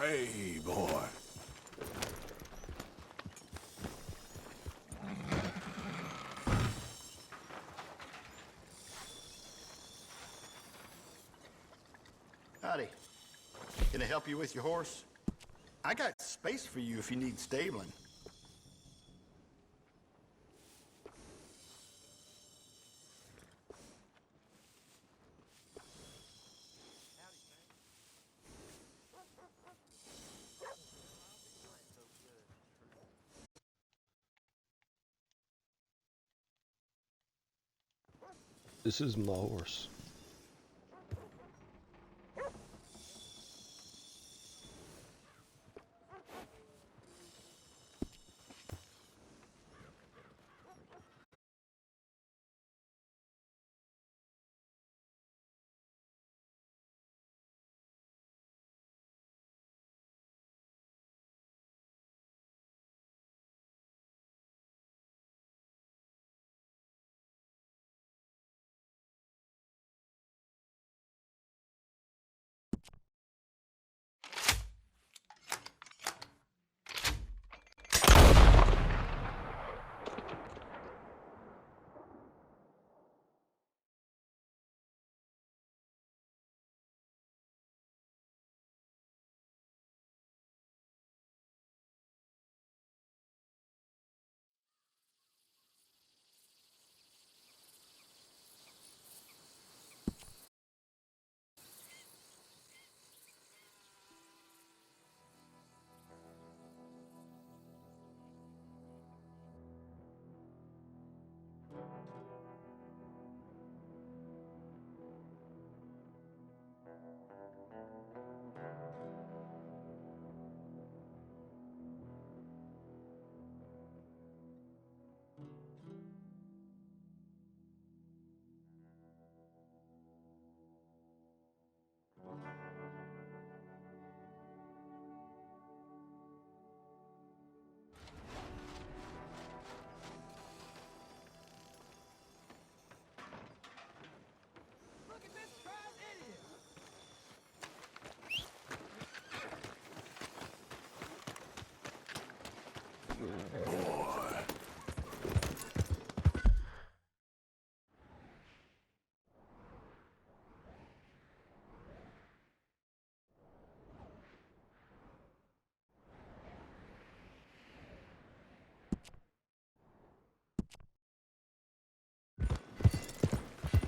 Hey, boy. Howdy. Can I help you with your horse? I got space for you if you need stabling. This is my horse.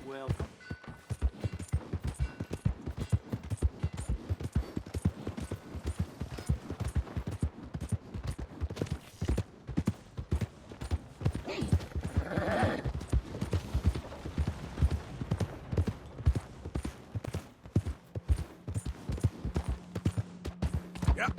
Welcome. Yep.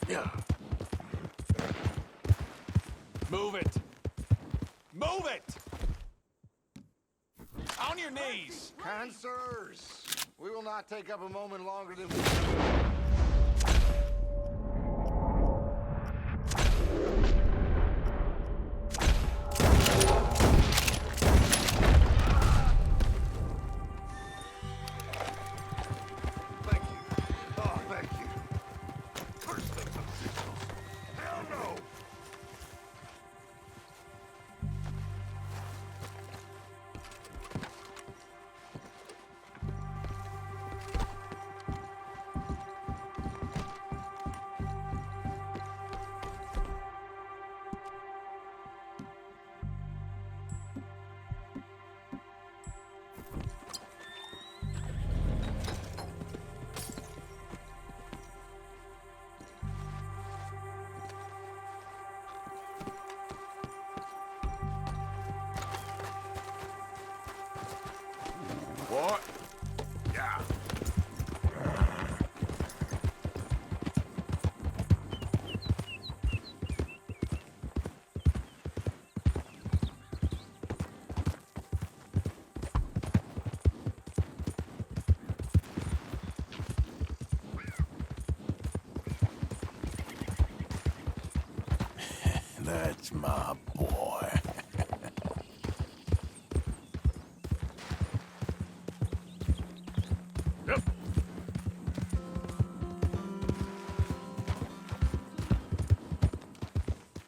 Yeah. Move it. Move it! On your knees! Kind sirs, we will not take up a moment longer than we... Thank you. Oh, thank you. First things officials. Hell no! What? Yeah. That's my boy. Yep.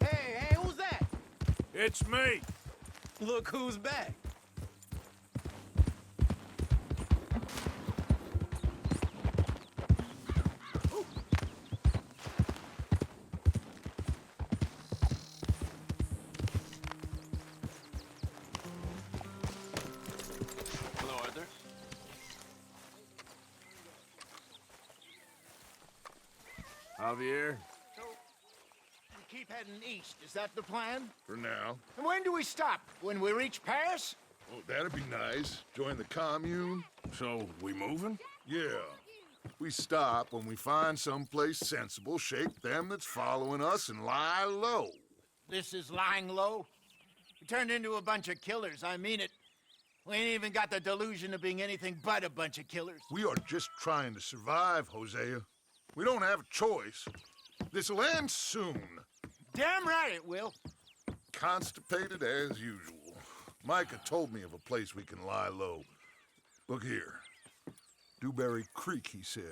Hey, who's that? It's me. Look who's back. Hello, Arthur. Javier, So, we keep heading east. Is that the plan? For now. And when do we stop? When we reach Paris? Oh, that'd be nice. Join the commune. so we moving? Yeah. We stop when we find someplace sensible, shake them that's following us, and lie low. This is lying low. We turned into a bunch of killers. I mean it. We ain't even got the delusion of being anything but a bunch of killers. We are just trying to survive, Hosea. We don't have a choice. This'll end soon. Damn right it will. Constipated as usual. Micah told me of a place we can lie low. Look here. Dewberry Creek, he said.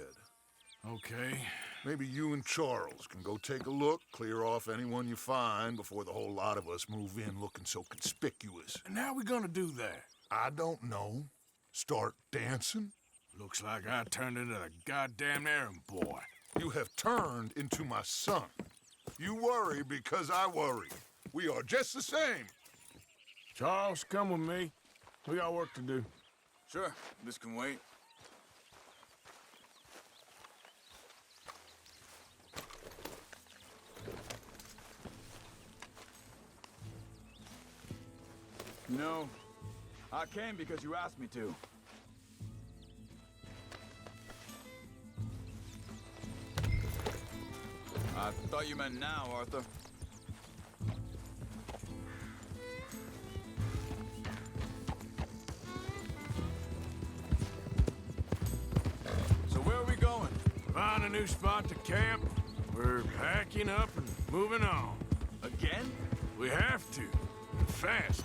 Okay. Maybe you and Charles can go take a look, clear off anyone you find before the whole lot of us move in looking so conspicuous. And how we gonna do that? I don't know. Start dancing? Looks like I turned into the goddamn errand boy. You have turned into my son. You worry because I worry. We are just the same. Charles, come with me. We got work to do. Sure, this can wait. No, I came because you asked me to. I thought you meant now, Arthur. So where are we going? Find a new spot to camp. We're packing up and moving on. Again? We have to. And fast.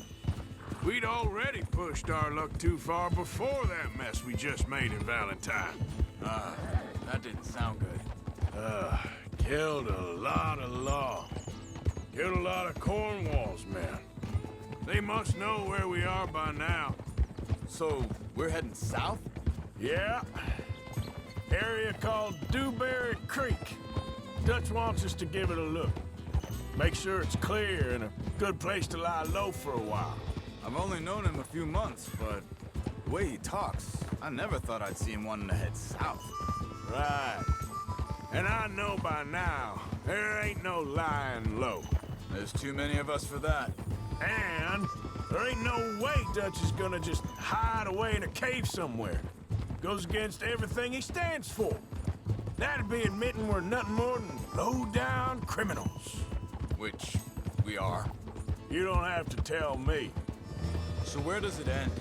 We'd already pushed our luck too far before that mess we just made in Valentine. That didn't sound good. Killed a lot of law. Killed a lot of Cornwall's men. They must know where we are by now. So, we're heading south? Yeah. Area called Dewberry Creek. Dutch wants us to give it a look. Make sure it's clear and a good place to lie low for a while. I've only known him a few months, but the way he talks, I never thought I'd see him wanting to head south. Right. And I know by now, there ain't no lying low. There's too many of us for that. And there ain't no way Dutch is gonna just hide away in a cave somewhere. Goes against everything he stands for. That'd be admitting we're nothing more than low-down criminals. Which we are. You don't have to tell me. So where does it end?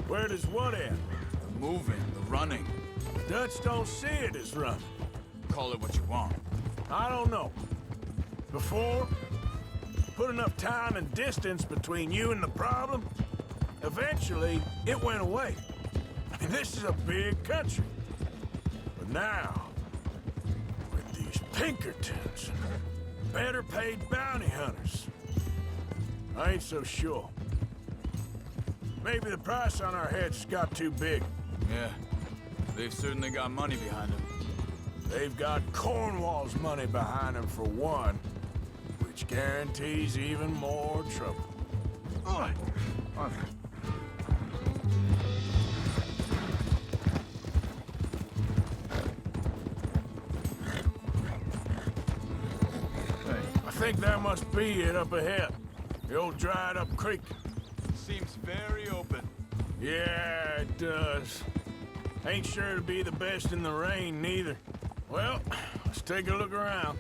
Where does what end? The moving, the running. Dutch don't see it as running. Call it what you want. I don't know. Before, put enough time and distance between you and the problem, eventually it went away. I mean, this is a big country. But now, with these Pinkertons and better paid bounty hunters, I ain't so sure. Maybe the price on our heads got too big. Yeah, they've certainly got money behind them. They've got Cornwall's money behind them for one, which guarantees even more trouble. Oi! I think that must be it up ahead. The old dried-up creek. Seems very open. Yeah, it does. Ain't sure to be the best in the rain, neither. Well, let's take a look around.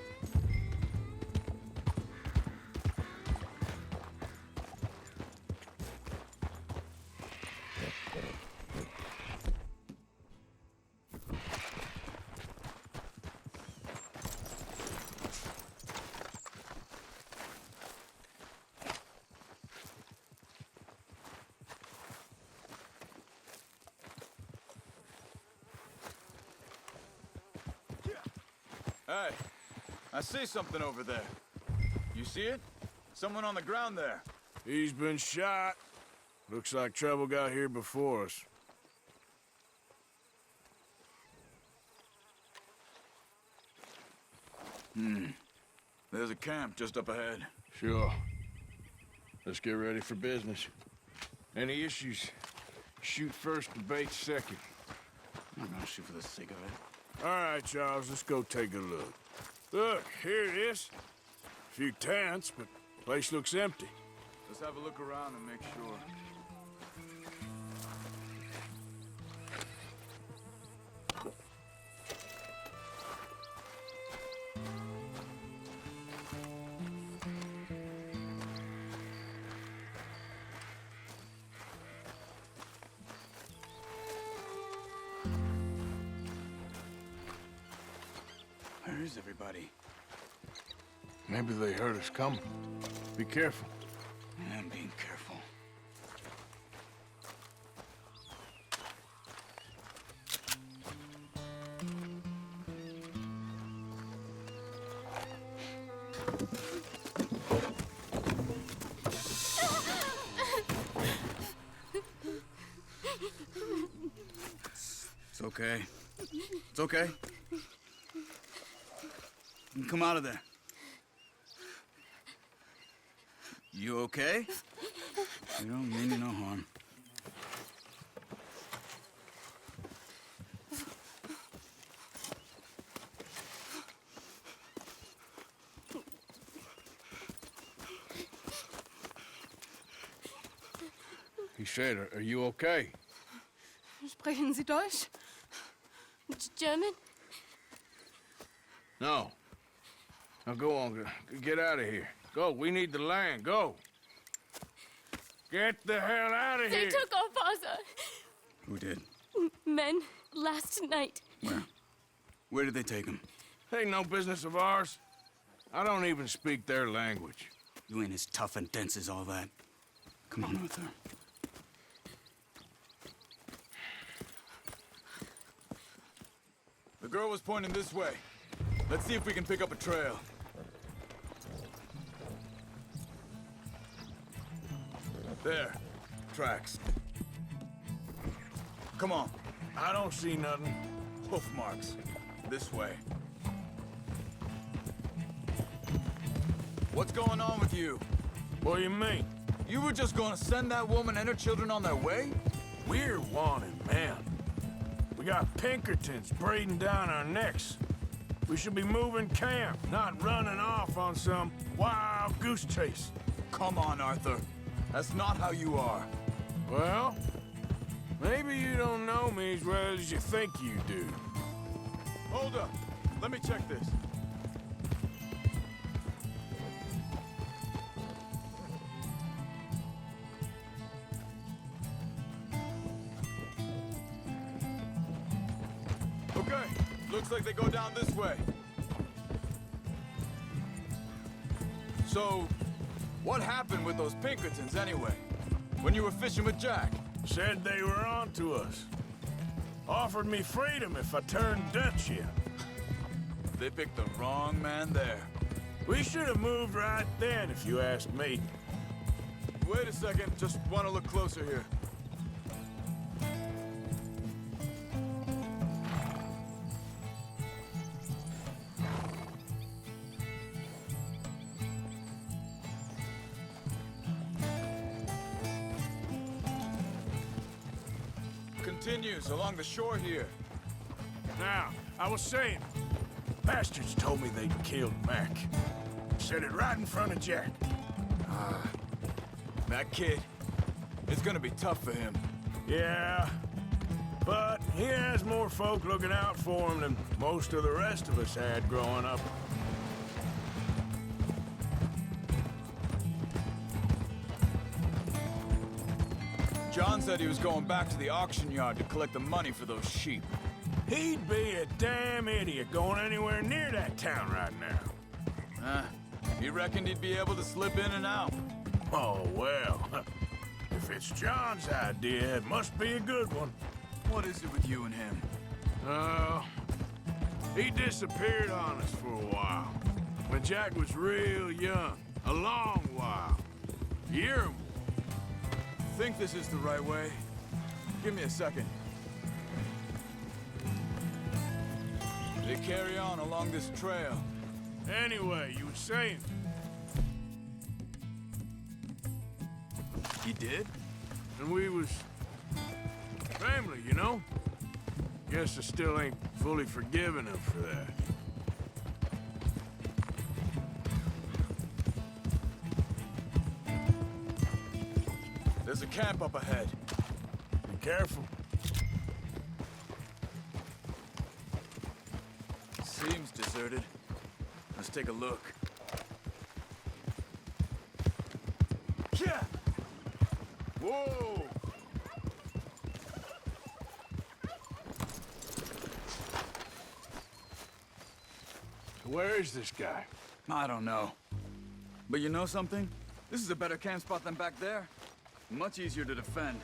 Hey, I see something over there. You see it? Someone on the ground there. He's been shot. Looks like trouble got here before us. There's a camp just up ahead. Sure. Let's get ready for business. Any issues, shoot first, debate second. I'm not gonna shoot for the sake of it. All right, Charles, let's go take a look. Look, here it is. A few tents, but the place looks empty. Let's have a look around and make sure. Where is everybody? Maybe they heard us coming. Be careful. I'm being careful. It's okay. It's okay. You can come out of there. You okay? You don't mean you no harm. He said, are you okay? Sprechen Sie Deutsch? German? No. Now go on, get out of here. Go, we need the land, go. Get the hell out of They here. took our father. Who did? Men, last night. Where? Where did they take him? Ain't no business of ours. I don't even speak their language. You ain't as tough and dense as all that. Come on, Arthur. The girl was pointing this way. Let's see if we can pick up a trail. There. Tracks. Come on. I don't see nothing. Hoof marks. This way. What's going on with you? What do you mean? You were just gonna send that woman and her children on their way? We're wanted, man. We got Pinkertons breathing down our necks. We should be moving camp, not running off on some wild goose chase. Come on, Arthur. That's not how you are. Well, maybe you don't know me as well as you think you do. Hold up. Let me check this. Okay. Looks like they go down this way. So, what happened with those Pinkertons anyway? When you were fishing with Jack? Said they were on to us. Offered me freedom if I turned Dutch here. They picked the wrong man there. We should have moved right then, if you ask me. Wait a second, just want to look closer here. Continues along the shore here. Now, I was saying, bastards told me they'd killed Mac. Said it right in front of Jack. That kid, it's gonna be tough for him. Yeah, but he has more folk looking out for him than most of the rest of us had growing up. John said he was going back to the auction yard to collect the money for those sheep. He'd be a damn idiot going anywhere near that town right now. He reckoned he'd be able to slip in and out. Oh, well. If it's John's idea, it must be a good one. What is it with you and him? He disappeared on us for a while. When Jack was real young. A long while. A year or more. Think this is the right way? Give me a second. They carry on along this trail. Anyway, you were saying... You did? And we was... family, you know? Guess I still ain't fully forgiven him for that. There's a camp up ahead. Be careful. Seems deserted. Let's take a look. Yeah! Whoa! Where is this guy? I don't know. But you know something? This is a better camp spot than back there. Much easier to defend.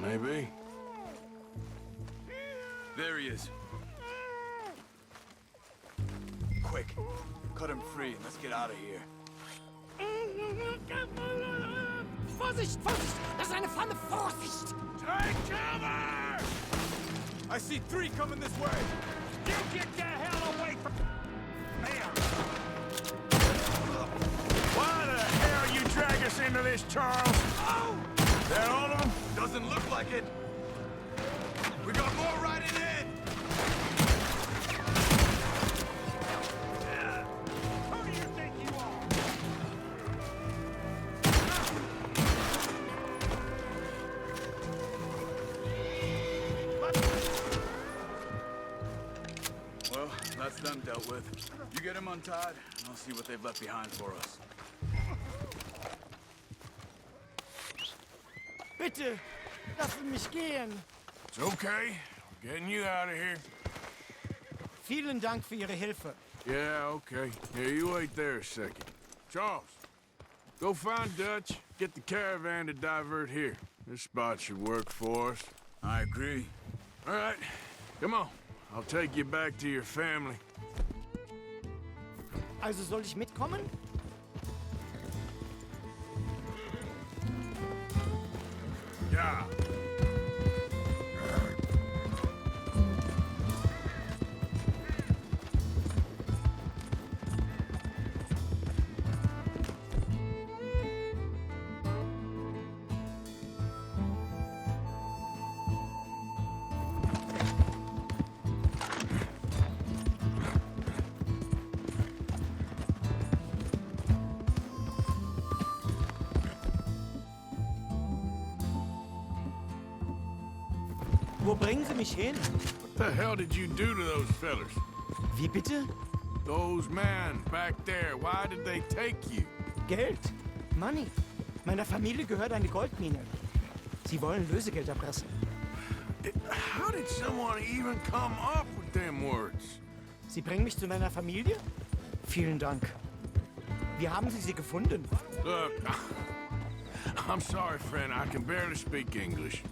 Maybe. There he is. Quick, cut him free and let's get out of here. Vorsicht, Vorsicht! Das ist eine Pfanne! Vorsicht! Take cover! I see 3 coming this way! You get the hell away from there! Why the hell you drag us into this, Charles? Oh! That all of them? Doesn't look like it. We got more riding in! Who do you think you are? Well, that's them dealt with. You get them untied, and I'll see what they've left behind for us. Bitte, lassen mich gehen. It's okay. We're getting you out of here. Vielen Dank für Ihre Hilfe. Yeah, okay. Here, you wait there a second. Charles, go find Dutch. Get the caravan to divert here. This spot should work for us. I agree. All right, come on. I'll take you back to your family. Also soll ich mitkommen? Ja. Wo bringen Sie mich hin? What the hell did you do to those fellers? Wie bitte? Those men back there, why did they take you? Geld. Money. Meiner Familie gehört eine Goldmine. Sie wollen Lösegeld erpressen. How did someone even come up with them words? Sie bringen mich zu meiner Familie? Vielen Dank. Wie haben Sie sie gefunden? Look, I'm sorry, friend. I can barely speak English.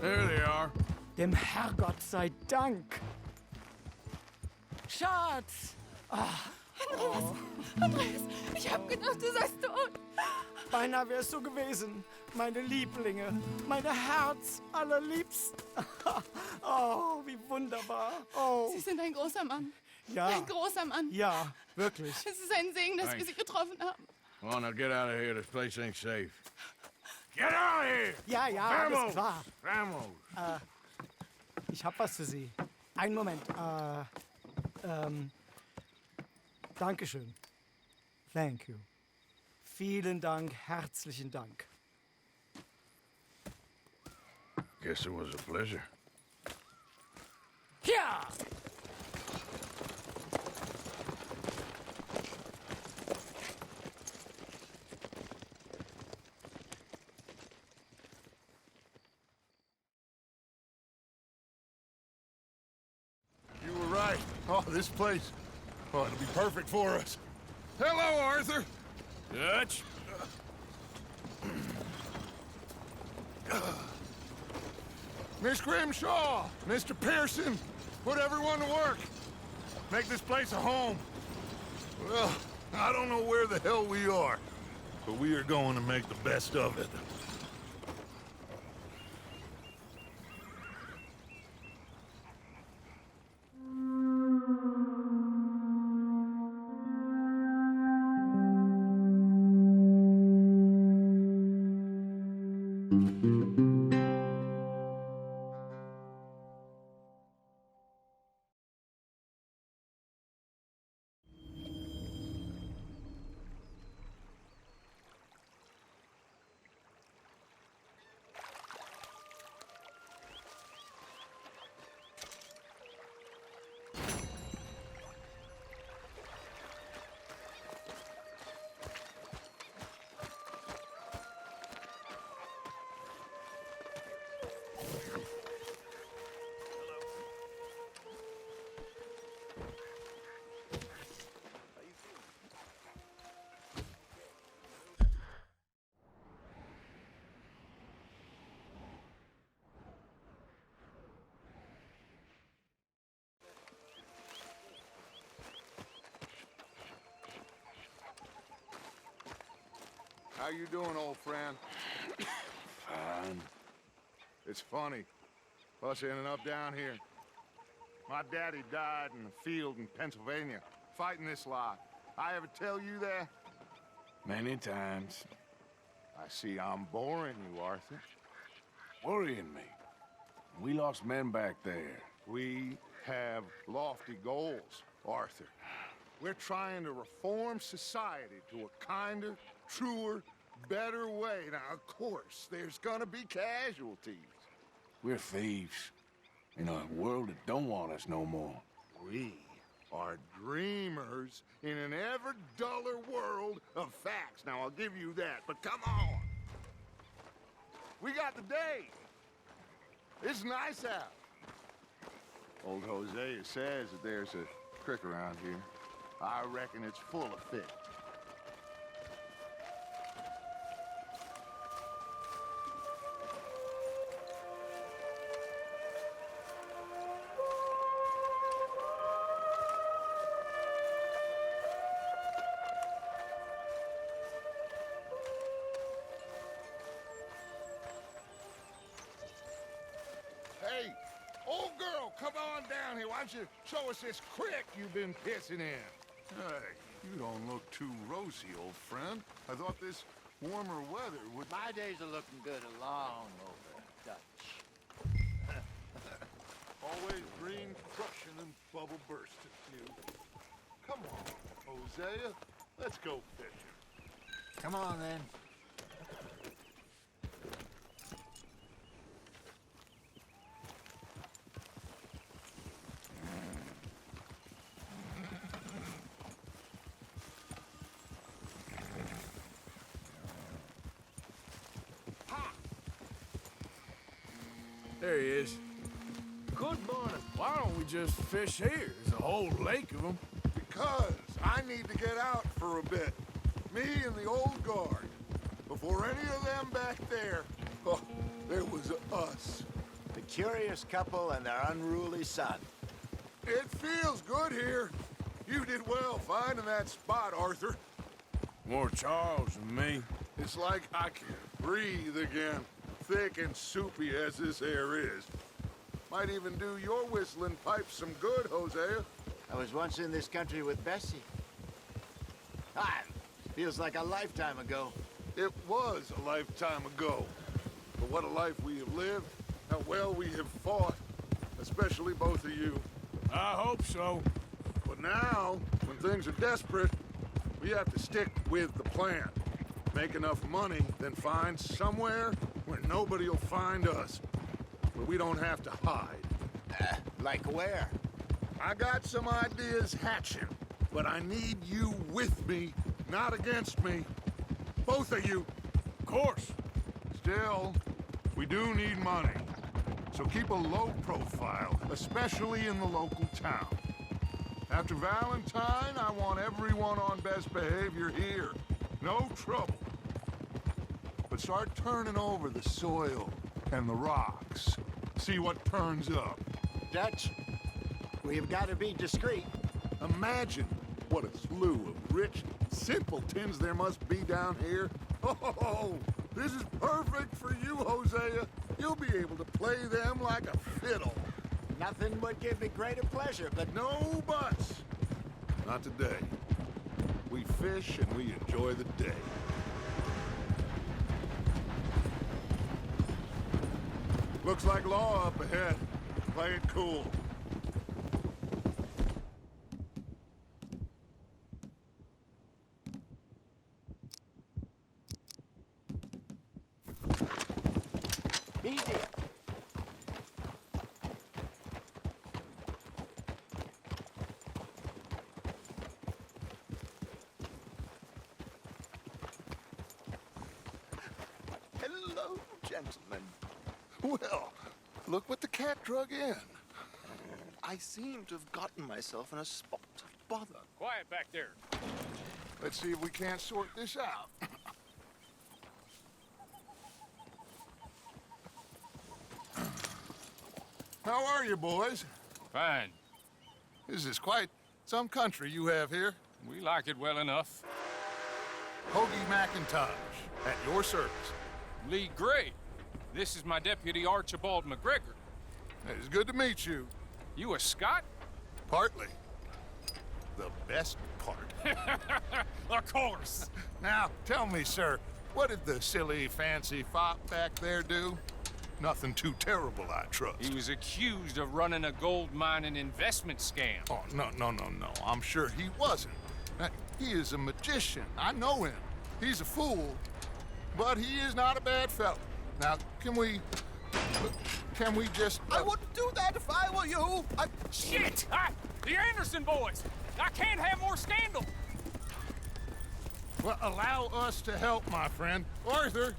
There they are. Dem Herrgott sei Dank. Schatz! Andreas, ich hab gedacht, du seist tot. Beinahe wär's so gewesen. Meine Lieblinge, meine Herz allerliebsten. Oh, wie wunderbar. Oh, Sie sind ein großer Mann. ja, Ein großer Mann. ja, wirklich. Es ist ein Segen, dass wir Sie getroffen haben. Come on, now get out of here. This place ain't safe. Get out of here! Ja, ja, alles klar. Vamos! Ich hab was für Sie. Einen Moment. Dankeschön. Thank you. Vielen Dank, herzlichen Dank. Guess it was a pleasure. Ja! This place, oh, it'll be perfect for us. Hello, Arthur. Dutch? Miss Grimshaw, Mr. Pearson, put everyone to work. Make this place a home. Well, I don't know where the hell we are, but we are going to make the best of it. How you doing, old friend? Fine. It's funny, us ending up down here. My daddy died in the field in Pennsylvania, fighting this lot. I ever tell you that? Many times. I see I'm boring you, Arthur. Worrying me. We lost men back there. We have lofty goals, Arthur. We're trying to reform society to a kinder, truer, better way. Now, of course, there's gonna be casualties. We're thieves. In a world that don't want us no more. We are dreamers in an ever duller world of facts. Now, I'll give you that, but come on. We got the day. It's nice out. Old Hosea says that there's a creek around here. I reckon it's full of fish. Hey, old girl, come on down here. Why don't you show us this creek you've been pissing in? Hey, you don't look too rosy, old friend. I thought this warmer weather would... My days are looking good along over, Dutch. Always green crushing and bubble bursting, you. Come on, Hosea. Let's go fishing. Come on, then. There he is. Good morning. Why don't we just fish here? There's a whole lake of them. Because I need to get out for a bit. Me and the old guard. Before any of them back there, oh, there was us. The curious couple and their unruly son. It feels good here. You did well finding that spot, Arthur. More Charles than me. It's like I can breathe again. Thick and soupy as this air is. Might even do your whistling pipes some good, Hosea. I was once in this country with Bessie. Feels like a lifetime ago. It was a lifetime ago. But what a life we have lived, how well we have fought. Especially both of you. I hope so. But now, when things are desperate, we have to stick with the plan. Make enough money, then find somewhere where nobody will find us. Where we don't have to hide. Like where? I got some ideas hatching, but I need you with me, not against me. Both of you. Of course. Still, we do need money. So keep a low profile, especially in the local town. After Valentine, I want everyone on best behavior here. No trouble. But start turning over the soil and the rocks. See what turns up. Dutch, we've got to be discreet. Imagine what a slew of rich simpletons there must be down here. Oh, this is perfect for you, Hosea. You'll be able to play them like a fiddle. Nothing would give me greater pleasure, but No buts. Not today. We fish and we enjoy the day. Looks like law up ahead. Play it cool. easy. Hello, gentlemen. Well, look what the cat drug in. I seem to have gotten myself in a spot of bother. Quiet back there. Let's see if we can't sort this out. How are you, boys? Fine. This is quite some country you have here. We like it well enough. Hoagie McIntosh, at your service. Lee Gray. This is my deputy Archibald McGregor. It's good to meet you. You a Scot? Partly. The best part. Of course. Now, tell me, sir, what did the silly, fancy fop back there do? Nothing too terrible, I trust. He was accused of running a gold mining investment scam. Oh, no. I'm sure he wasn't. He is a magician. I know him. He's a fool, but he is not a bad fellow. Now, can we just... I wouldn't do that if I were you. Shit! The Anderson boys! I can't have more scandal! Well, allow us to help, my friend. Arthur,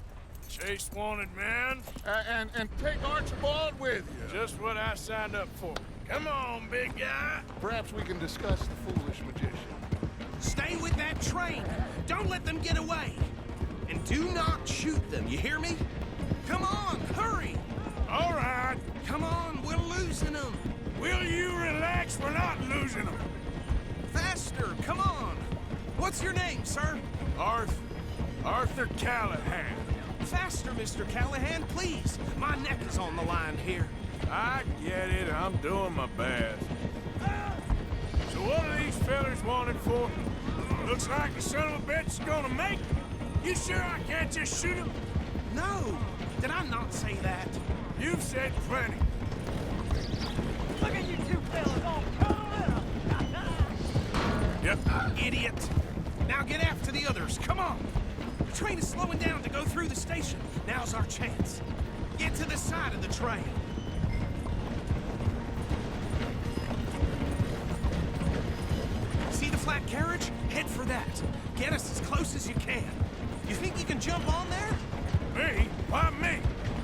Chase wanted man. and take Archibald with you. Just what I signed up for. Come on, big guy. Perhaps we can discuss the foolish magician. Stay with that train. Don't let them get away. And do not shoot them, you hear me? Come on, hurry. All right. Come on, we're losing them. Will you relax? We're not losing them. Faster, come on. What's your name, sir? Arthur Callahan. Faster, Mr. Callahan, please. My neck is on the line here. I get it. I'm doing my best. So what are these fellas wanted for? Looks like the son of a bitch is gonna make it. You sure I can't just shoot him? No, did I not say that? You've said plenty. Look at you two fellas all cuddled up. Yep. Idiot. Now get after the others, come on. The train is slowing down to go through the station. Now's our chance. Get to the side of the train. See the flat carriage? Head for that. Get us as close as you can. You think you can jump on there? Me? Why me?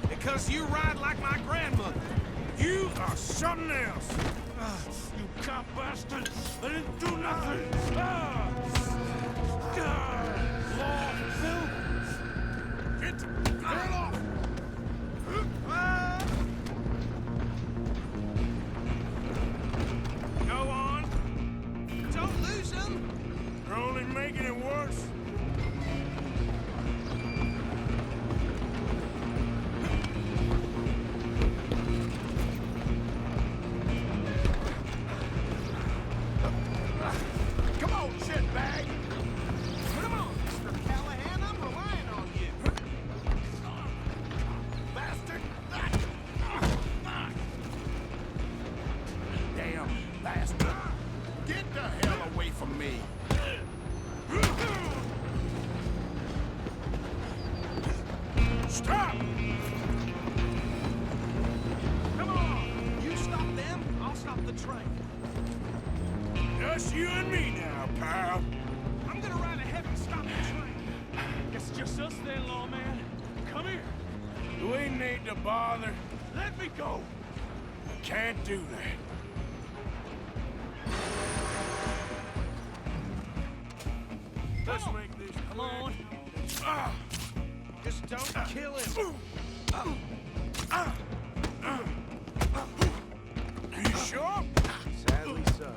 Because you ride like my grandmother. You are something else. You cop bastard! I didn't do nothing! Get the girl off! Go on! Don't lose them! You're only making it worse. Come on, shitbag! Come on, Mr. Callahan, I'm relying on you. Bastard! Damn bastard! Get the hell away from me! Stop! Come on! You stop them, I'll stop the train. Just you and me now, pal. I'm gonna ride ahead and stop the train. Guess it's just us then, lawman. Come here. Do we need to bother? Let me go. Can't do that. Let's make this Come on. Just don't kill him. You sure? Sadly so.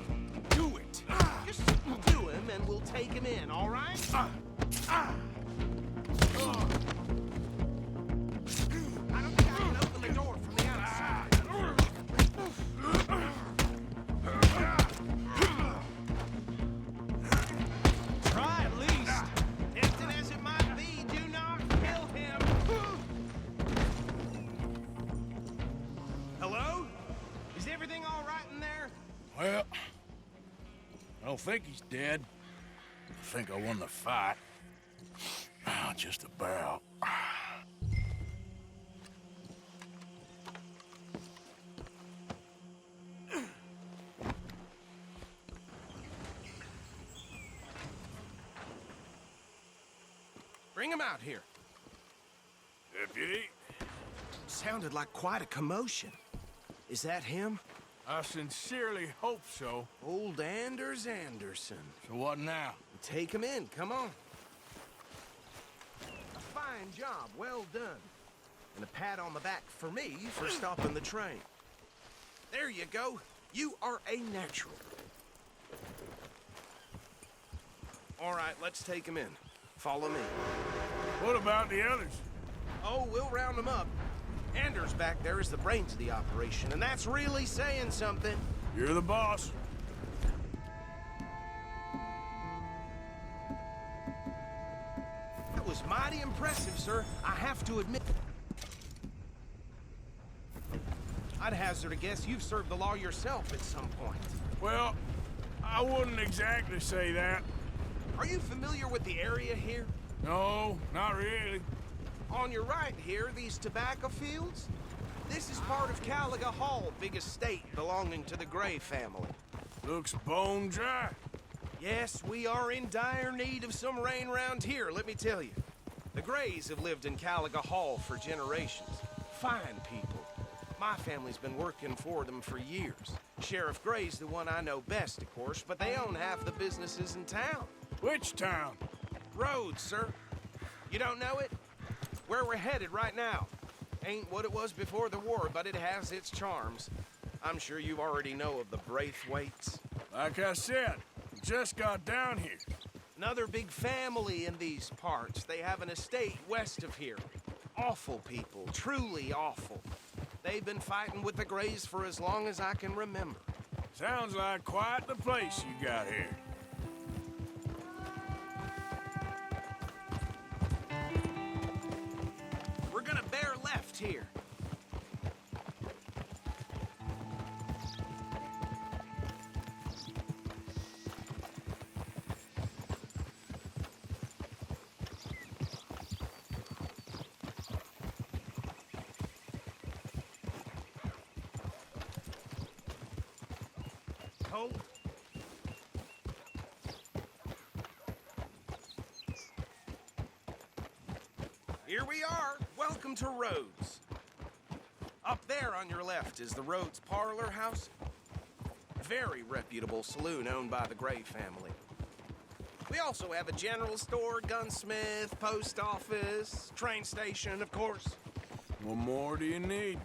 Do it. Just do him and we'll take him in, all right? I don't think I can open the door from the outside. Try at least. Tempting as it might be, do not kill him. Hello? Is everything all right in there? Well, I don't think he's dead. I think I won the fight. Just about. Bring him out here. Deputy, Sounded like quite a commotion. Is that him? I sincerely hope so. Old Anders Anderson. So what now? Take him in, come on. A fine job, well done. And a pat on the back for me for stopping the train. There you go. You are a natural. All right, let's take him in. Follow me. What about the others? Oh, we'll round them up. Anders back there is the brains of the operation, and that's really saying something. You're the boss. That was mighty impressive, sir. I have to admit. I'd hazard a guess you've served the law yourself at some point. Well, I wouldn't exactly say that. Are you familiar with the area here? No, not really. On your right here, these tobacco fields? This is part of Caliga Hall, big estate belonging to the Gray family. Looks bone dry. Yes, we are in dire need of some rain round here, let me tell you. The Grays have lived in Caliga Hall for generations. Fine people. My family's been working for them for years. Sheriff Gray's the one I know best, of course, but they own half the businesses in town. Which town? Rhodes, sir. You don't know it? Where we're headed right now. Ain't what it was before the war, but it has its charms. I'm sure you already know of the Braithwaites. Like I said, just got down here. Another big family in these parts. They have an estate west of here. Awful people, truly awful. They've been fighting with the Grays for as long as I can remember. Sounds like quite the place you got here. We're gonna bear left here. Hold. Here we are. Welcome to Rhodes. Up there on your left is the Rhodes Parlor House. Very reputable saloon owned by the Gray family. We also have a general store, gunsmith, post office, train station, of course. What more do you need?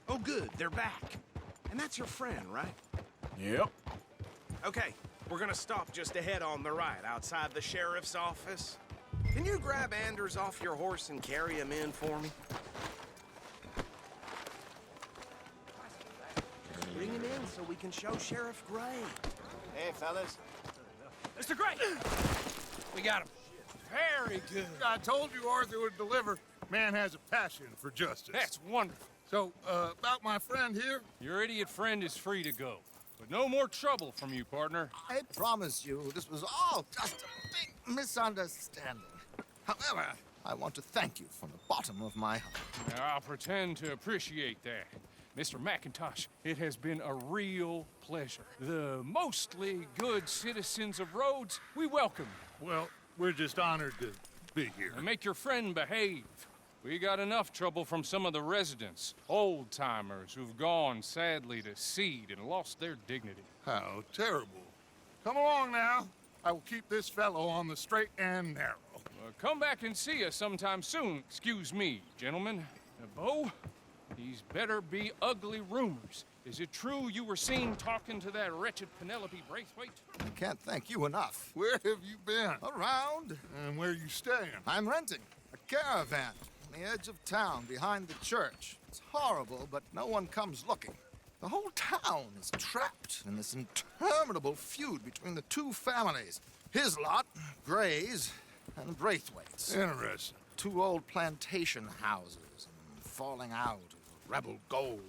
Oh, good. They're back. And that's your friend, right? Yep. Okay, we're gonna stop just ahead on the right, outside the sheriff's office. Can you grab Anders off your horse and carry him in for me? Bring him in so we can show Sheriff Gray. Hey, fellas. Mr. Gray! We got him. Very good. I told you Arthur would deliver. Man has a passion for justice. That's wonderful. So, about my friend here? Your idiot friend is free to go. But no more trouble from you, partner. I promise you, this was all just a big misunderstanding. However, I want to thank you from the bottom of my heart. Now, I'll pretend to appreciate that. Mr. McIntosh, it has been a real pleasure. The mostly good citizens of Rhodes, we welcome you. Well, we're just honored to be here. And make your friend behave. We got enough trouble from some of the residents, old-timers who've gone, sadly, to seed and lost their dignity. How terrible. Come along now. I will keep this fellow on the straight and narrow. Come back and see us sometime soon. Excuse me, gentlemen. Bo, these better be ugly rumors. Is it true you were seen talking to that wretched Penelope Braithwaite? I can't thank you enough. Where have you been? Around. And where you staying? I'm renting a caravan on the edge of town behind the church. It's horrible, but no one comes looking. The whole town is trapped in this interminable feud between the two families. His lot, Gray's, and Braithwaite's. Interesting. Two old plantation houses, and falling out of rebel gold,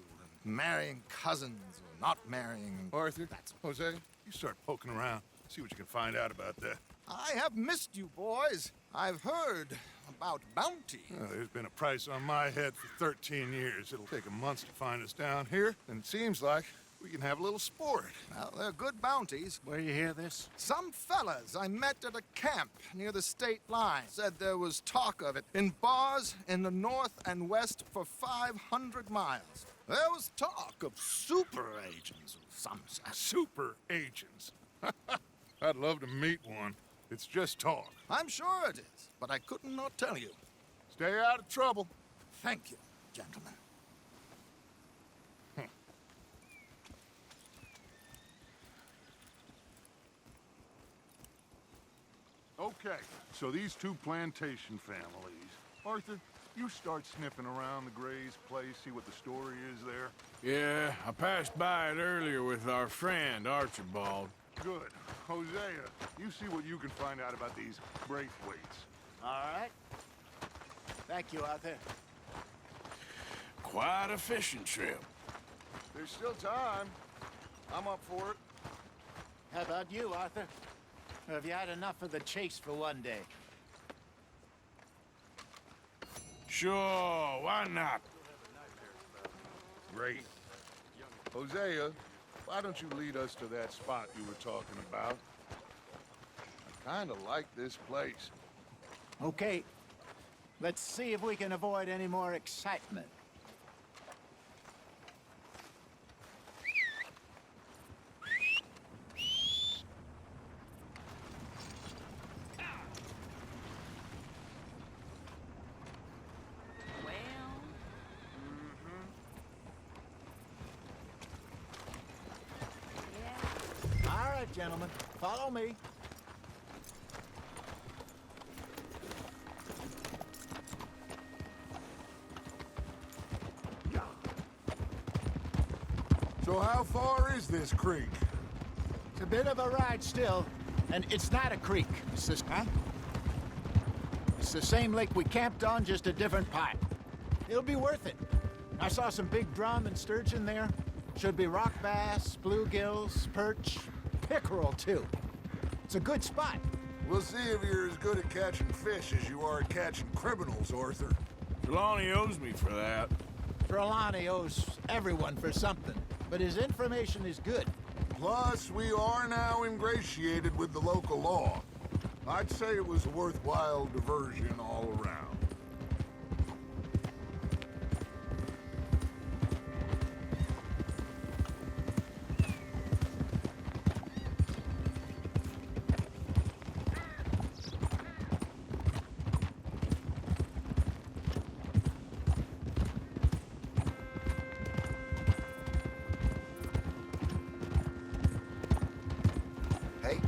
and marrying cousins or not marrying. Arthur, Jose, you start poking around. See what you can find out about that. I have missed you, boys. I've heard about bounty. There's been a price on my head for 13 years. It'll take a month to find us down here, and it seems like we can have a little sport. Well, they're good bounties. Where you hear this? Some fellas I met at a camp near the state line said there was talk of it in bars in the north and west for 500 miles. There was talk of super agents of some sort. Super agents. I'd love to meet one. It's just talk. I'm sure it is, but I couldn't not tell you. Stay out of trouble. Thank you, gentlemen. Okay, so these two plantation families. Arthur, you start sniffing around the Gray's place, see what the story is there. Yeah, I passed by it earlier with our friend, Archibald. Good. Hosea, you see what you can find out about these Braithwaites. All right. Thank you, Arthur. Quite a fishing trip. There's still time. I'm up for it. How about you, Arthur? Or have you had enough of the chase for one day? Sure, why not? Great. Hosea, why don't you lead us to that spot you were talking about? I kind of like this place. Okay. Let's see if we can avoid any more excitement. All right, gentlemen, follow me. So how far is this creek? It's a bit of a ride still, and it's not a creek. It's the, It's the same lake we camped on, just a different pipe. It'll be worth it. I saw some big drum and sturgeon there. Should be rock bass, bluegills, perch, pickerel, too. It's a good spot. We'll see if you're as good at catching fish as you are at catching criminals, Arthur. Trelawney owes me for that. Trelawney owes everyone for something, but his information is good. Plus, we are now ingratiated with the local law. I'd say it was a worthwhile diversion all around. Hey,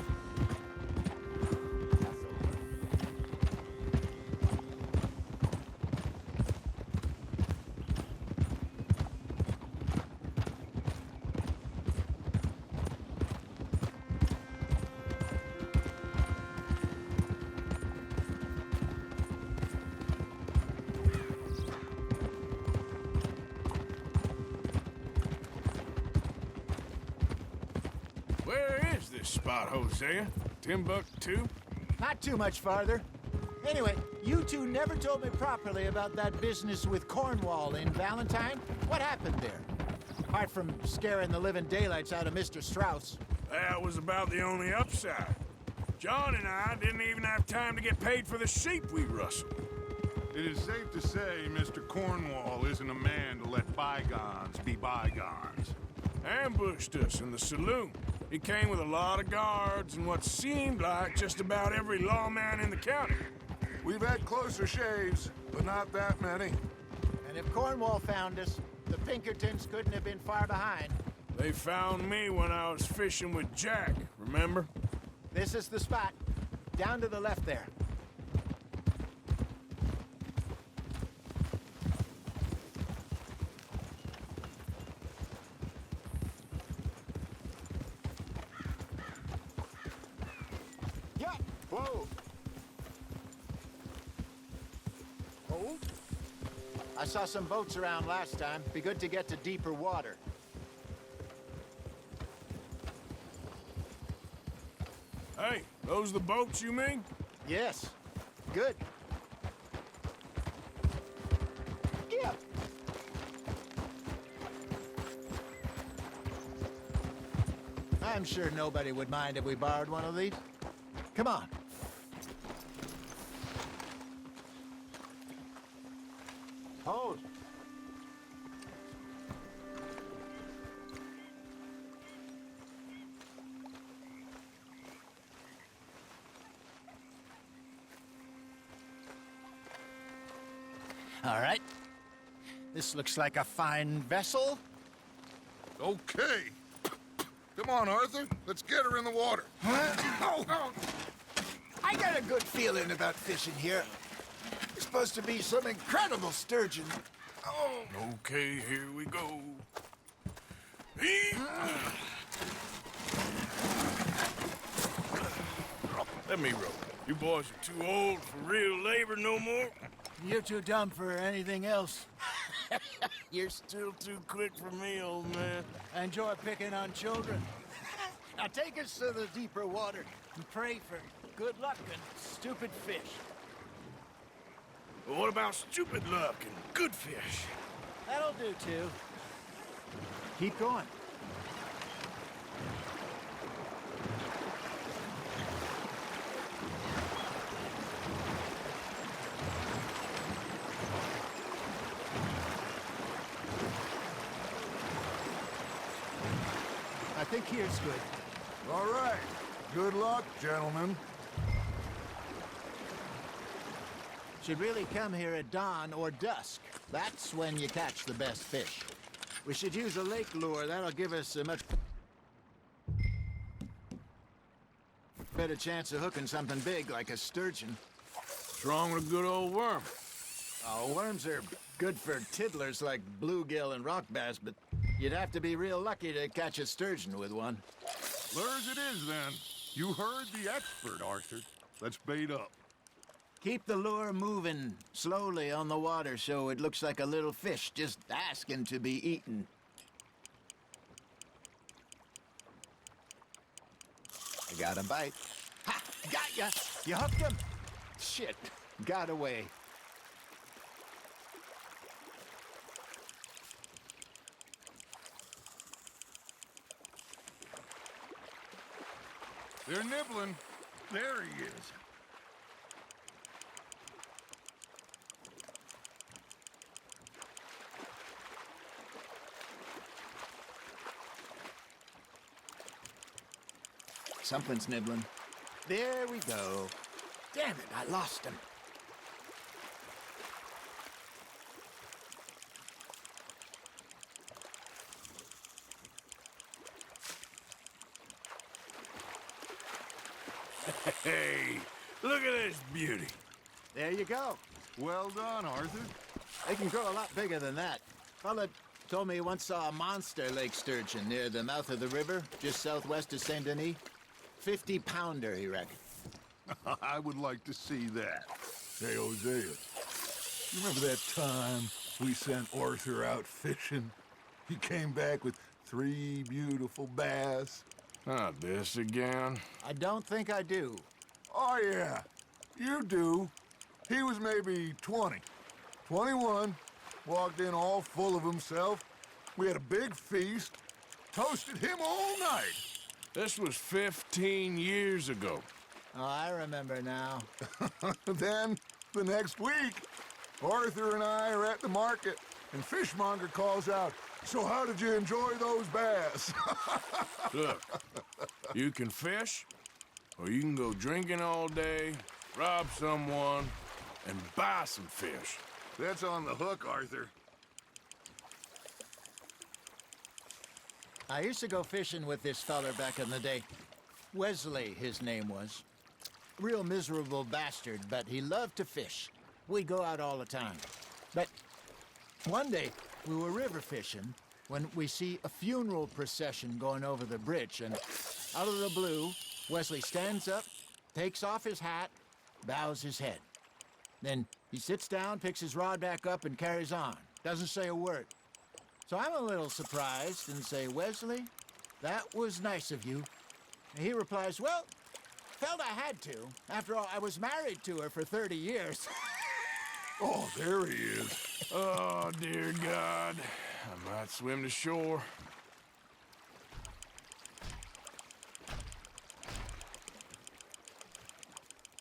Where is this spot, Hosea? Timbuktu? Not too much farther. Anyway, you two never told me properly about that business with Cornwall in Valentine. What happened there? Apart from scaring the living daylights out of Mr. Strauss. That was about the only upside. John and I didn't even have time to get paid for the sheep we rustled. It is safe to say Mr. Cornwall isn't a man to let bygones be bygones. Ambushed us in the saloon. He came with a lot of guards and what seemed like just about every lawman in the county. We've had closer shaves, but not that many. And if Cornwall found us, the Pinkertons couldn't have been far behind. They found me when I was fishing with Jack, remember? This is the spot. Down to the left there. Yeah. Whoa! Hold. I saw some boats around last time. Be good to get to deeper water. Hey, those the boats you mean? Yes. Good. Yeah. I'm sure nobody would mind if we borrowed one of these. Come on. Hold. All right. This looks like a fine vessel. Okay. Come on, Arthur. Let's get her in the water. Oh. I got a good feeling about fishing here. It's supposed to be some incredible sturgeon. Oh. Okay, here we go. Let me row. You boys are too old for real labor no more. You're too dumb for anything else. You're still too quick for me, old man. I enjoy picking on children. Now take us to the deeper water and pray for good luck and stupid fish. Well, what about stupid luck and good fish? That'll do, too. Keep going. I think here's good. All right. Good luck, gentlemen. Should really come here at dawn or dusk. That's when you catch the best fish. We should use a lake lure. That'll give us a much better chance of hooking something big like a sturgeon. What's wrong with a good old worm? Oh, worms are good for tiddlers like bluegill and rock bass, but you'd have to be real lucky to catch a sturgeon with one. Lures it is, then. You heard the expert, Arthur. Let's bait up. Keep the lure moving slowly on the water so it looks like a little fish just asking to be eaten. I got a bite. Ha! Got ya! You hooked him! Shit. Got away. They're nibbling. There he is. Something's nibbling. There we go. Damn it, I lost him. Hey, look at this beauty. There you go. Well done, Arthur. They can grow a lot bigger than that. Fella told me he once saw a monster lake sturgeon near the mouth of the river, just southwest of Saint Denis. 50-pounder, he reckoned. I would like to see that. Hey, Hosea, you remember that time we sent Arthur out fishing? He came back with 3 beautiful bass. Not this again. I don't think I do. Oh, yeah, you do. He was maybe 20, 21, walked in all full of himself. We had a big feast, toasted him all night. This was 15 years ago. Oh, I remember now. Then, the next week, Arthur and I are at the market, and Fishmonger calls out, So how did you enjoy those bass? Look, you can fish, or you can go drinking all day, rob someone, and buy some fish. That's on the hook, Arthur. I used to go fishing with this feller back in the day. Wesley, his name was. Real miserable bastard, but he loved to fish. We'd go out all the time. But one day, we were river fishing when we see a funeral procession going over the bridge, and out of the blue, Wesley stands up, takes off his hat, bows his head. Then he sits down, picks his rod back up, and carries on. Doesn't say a word. So I'm a little surprised and say, Wesley, that was nice of you. And he replies, well, felt I had to. After all, I was married to her for 30 years. Oh, there he is. Oh, dear God. I might swim to shore.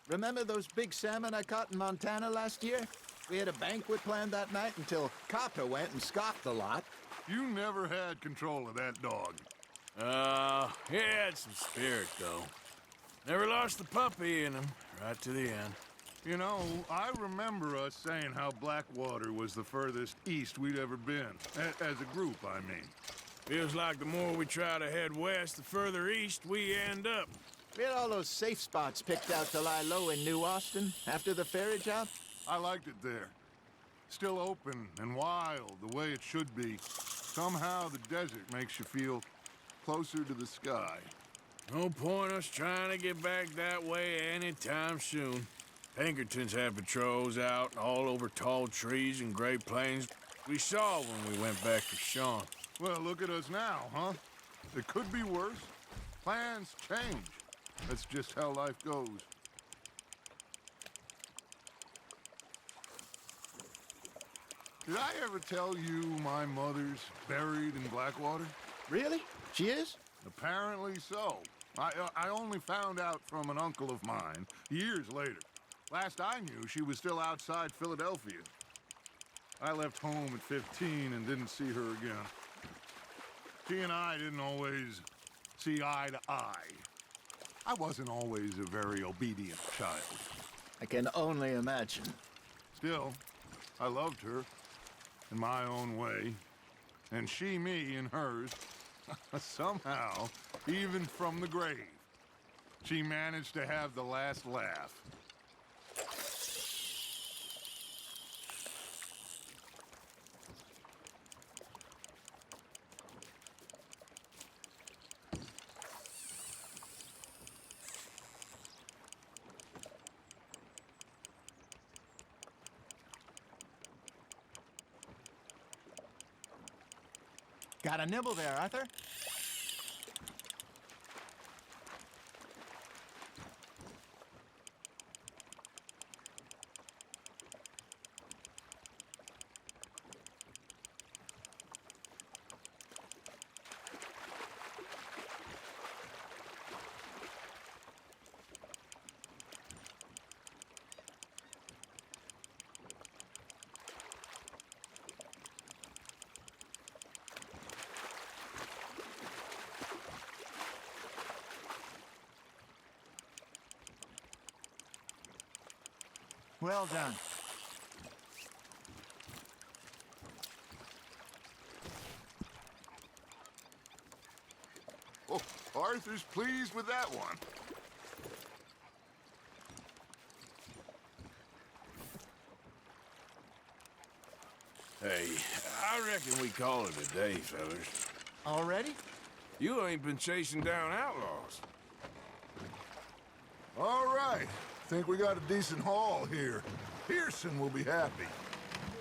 Remember those big salmon I caught in Montana last year? We had a banquet planned that night until Copper went and scoffed the lot. You never had control of that dog. He had some spirit, though. Never lost the puppy in him, right to the end. You know, I remember us saying how Blackwater was the furthest east we'd ever been. As a group, I mean. Feels like the more we try to head west, the further east we end up. We had all those safe spots picked out to lie low in New Austin after the ferry job. I liked it there. Still open and wild, the way it should be. Somehow the desert makes you feel closer to the sky. No point us trying to get back that way anytime soon. Pinkertons had patrols out all over tall trees and Great Plains. We saw when we went back to Sean. Well, look at us now, huh? It could be worse. Plans change. That's just how life goes. Did I ever tell you my mother's buried in Blackwater? Really? She is? Apparently so. I only found out from an uncle of mine years later. Last I knew, she was still outside Philadelphia. I left home at 15 and didn't see her again. She and I didn't always see eye to eye. I wasn't always a very obedient child. I can only imagine. Still, I loved her in my own way, and she me in hers. Somehow, even from the grave, she managed to have the last laugh. Got a nibble there, Arthur? Well done. Oh, Arthur's pleased with that one. Hey, I reckon we call it a day, fellas. Already? You ain't been chasing down outlaws. All right. Think we got a decent haul here. Pearson will be happy.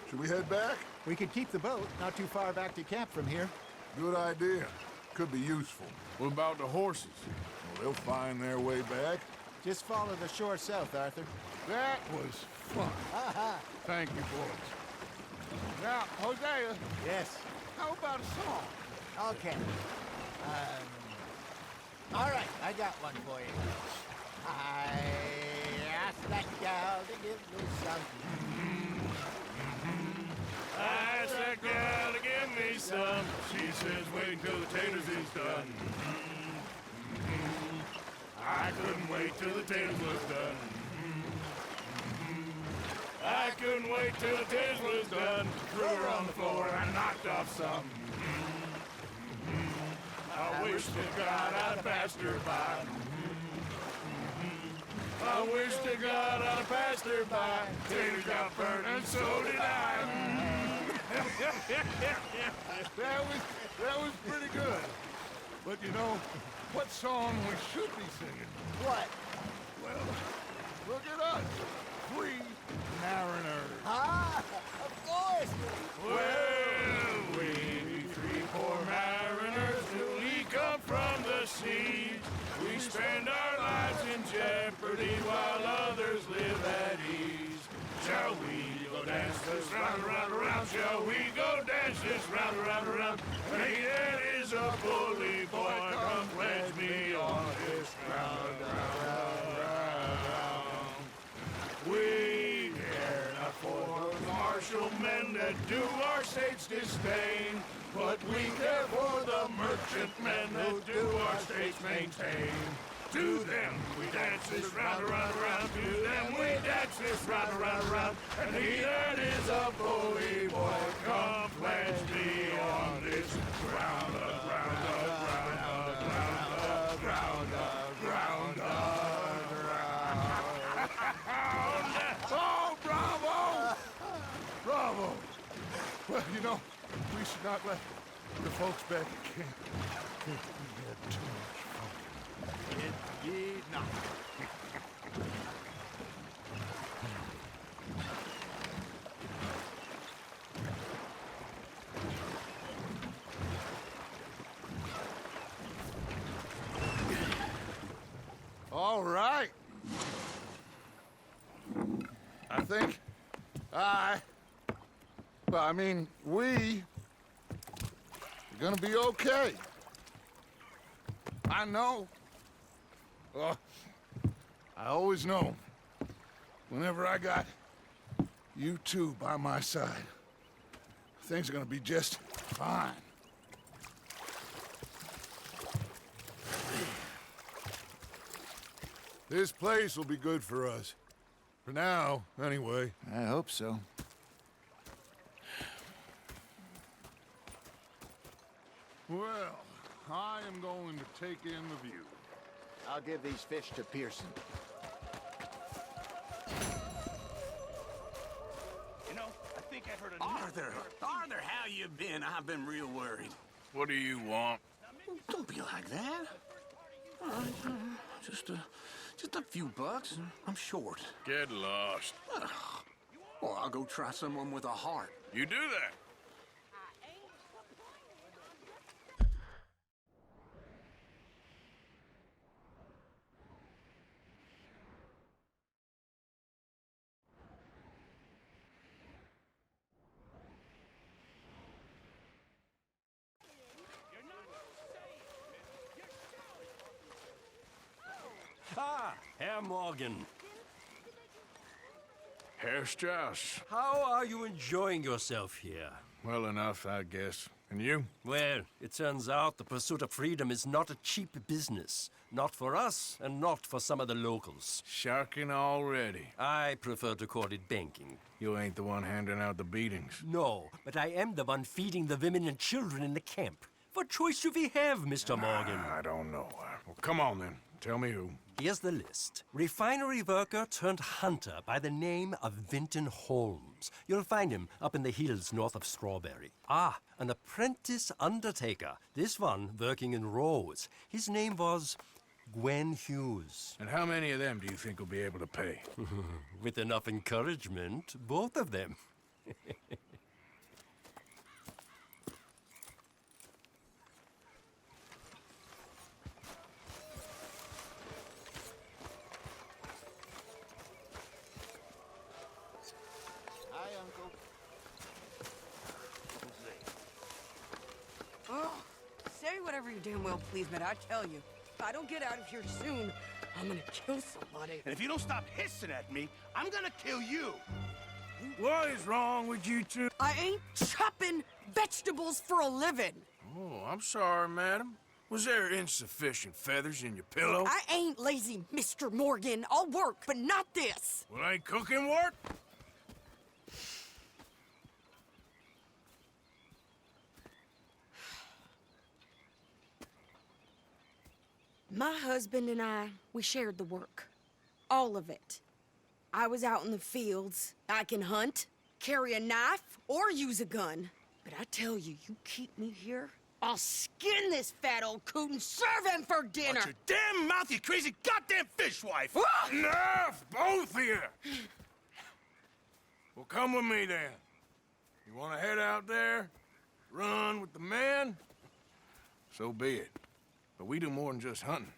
Should we head back? We could keep the boat not too far back to camp from here. Good idea. Could be useful. What about the horses? Well, they'll find their way back. Just follow the shore south, Arthur. That was fun. Thank you, boys. Now, Hosea, Yes. how about a song? Okay. All right, I got one for you. I asked that gal to give me some. I asked that gal to give me some. She says wait till the taters is done. I couldn't wait till the taters was done. I couldn't wait till the taters was done. Threw her on the floor and I knocked off some. I wish to God I'd passed her by. I wish to God I'd passed her by. Taters got burned and so did I. That was pretty good. But you know, what song we should be singing? What? Well, look at us. Free mariners. Ah, of course. Well, we three poor mariners newly come from the sea. We spend our lives in jeopardy while others live at ease. Shall we go dance this round, around, around? Shall we go dance this round, around, around? Hey, that is a bully boy. Come pledge me on this round, round, round. We care not for the martial men that do our state's disdain, but we care for the merchant men that do our state's maintain. To them we dance this round, around, around. To them we dance this round, around, around. And he that is a bully boy, come pledge me on this ground, ground, ground, ground, ground, ground, ground. Oh, bravo! Bravo! Well, you know, we should not let the folks back at camp think we had too much fun. Indeed not. All right. I think we are gonna be okay. I know. I always know. Whenever I got you two by my side, things are gonna be just fine. This place will be good for us. For now, anyway. I hope so. Well, I am going to take in the view. I'll give these fish to Pearson. You know, I think I heard a... Arthur, how you been? I've been real worried. What do you want? Don't be like that. All right, just a few bucks. I'm short. Get lost. Well, I'll go try someone with a heart. You do that. Ah, Herr Morgan. Herr Strauss. How are you enjoying yourself here? Well enough, I guess. And you? Well, it turns out the pursuit of freedom is not a cheap business. Not for us, and not for some of the locals. Sharking already. I prefer to call it banking. You ain't the one handing out the beatings. No, but I am the one feeding the women and children in the camp. What choice do we have, Mr. Morgan? I don't know. Well, come on then. Tell me who. Here's the list. Refinery worker turned hunter by the name of Vinton Holmes. You'll find him up in the hills north of Strawberry. Ah, an apprentice undertaker. This one working in Rose. His name was Gwen Hughes. And how many of them do you think will be able to pay? With enough encouragement, both of them. Say whatever you damn well please, but I tell you, if I don't get out of here soon, I'm gonna kill somebody. And if you don't stop hissing at me, I'm gonna kill you. What is wrong with you two? I ain't chopping vegetables for a living. Oh, I'm sorry, madam. Was there insufficient feathers in your pillow? I ain't lazy, Mr. Morgan. I'll work, but not this. Well, ain't cooking work? My husband and I, we shared the work. All of it. I was out in the fields. I can hunt, carry a knife, or use a gun. But I tell you, you keep me here, I'll skin this fat old coot and serve him for dinner. Watch your damn mouth, you crazy goddamn fishwife! Enough, both of you! Well, come with me then. You want to head out there, run with the men? So be it. But we do more than just hunting.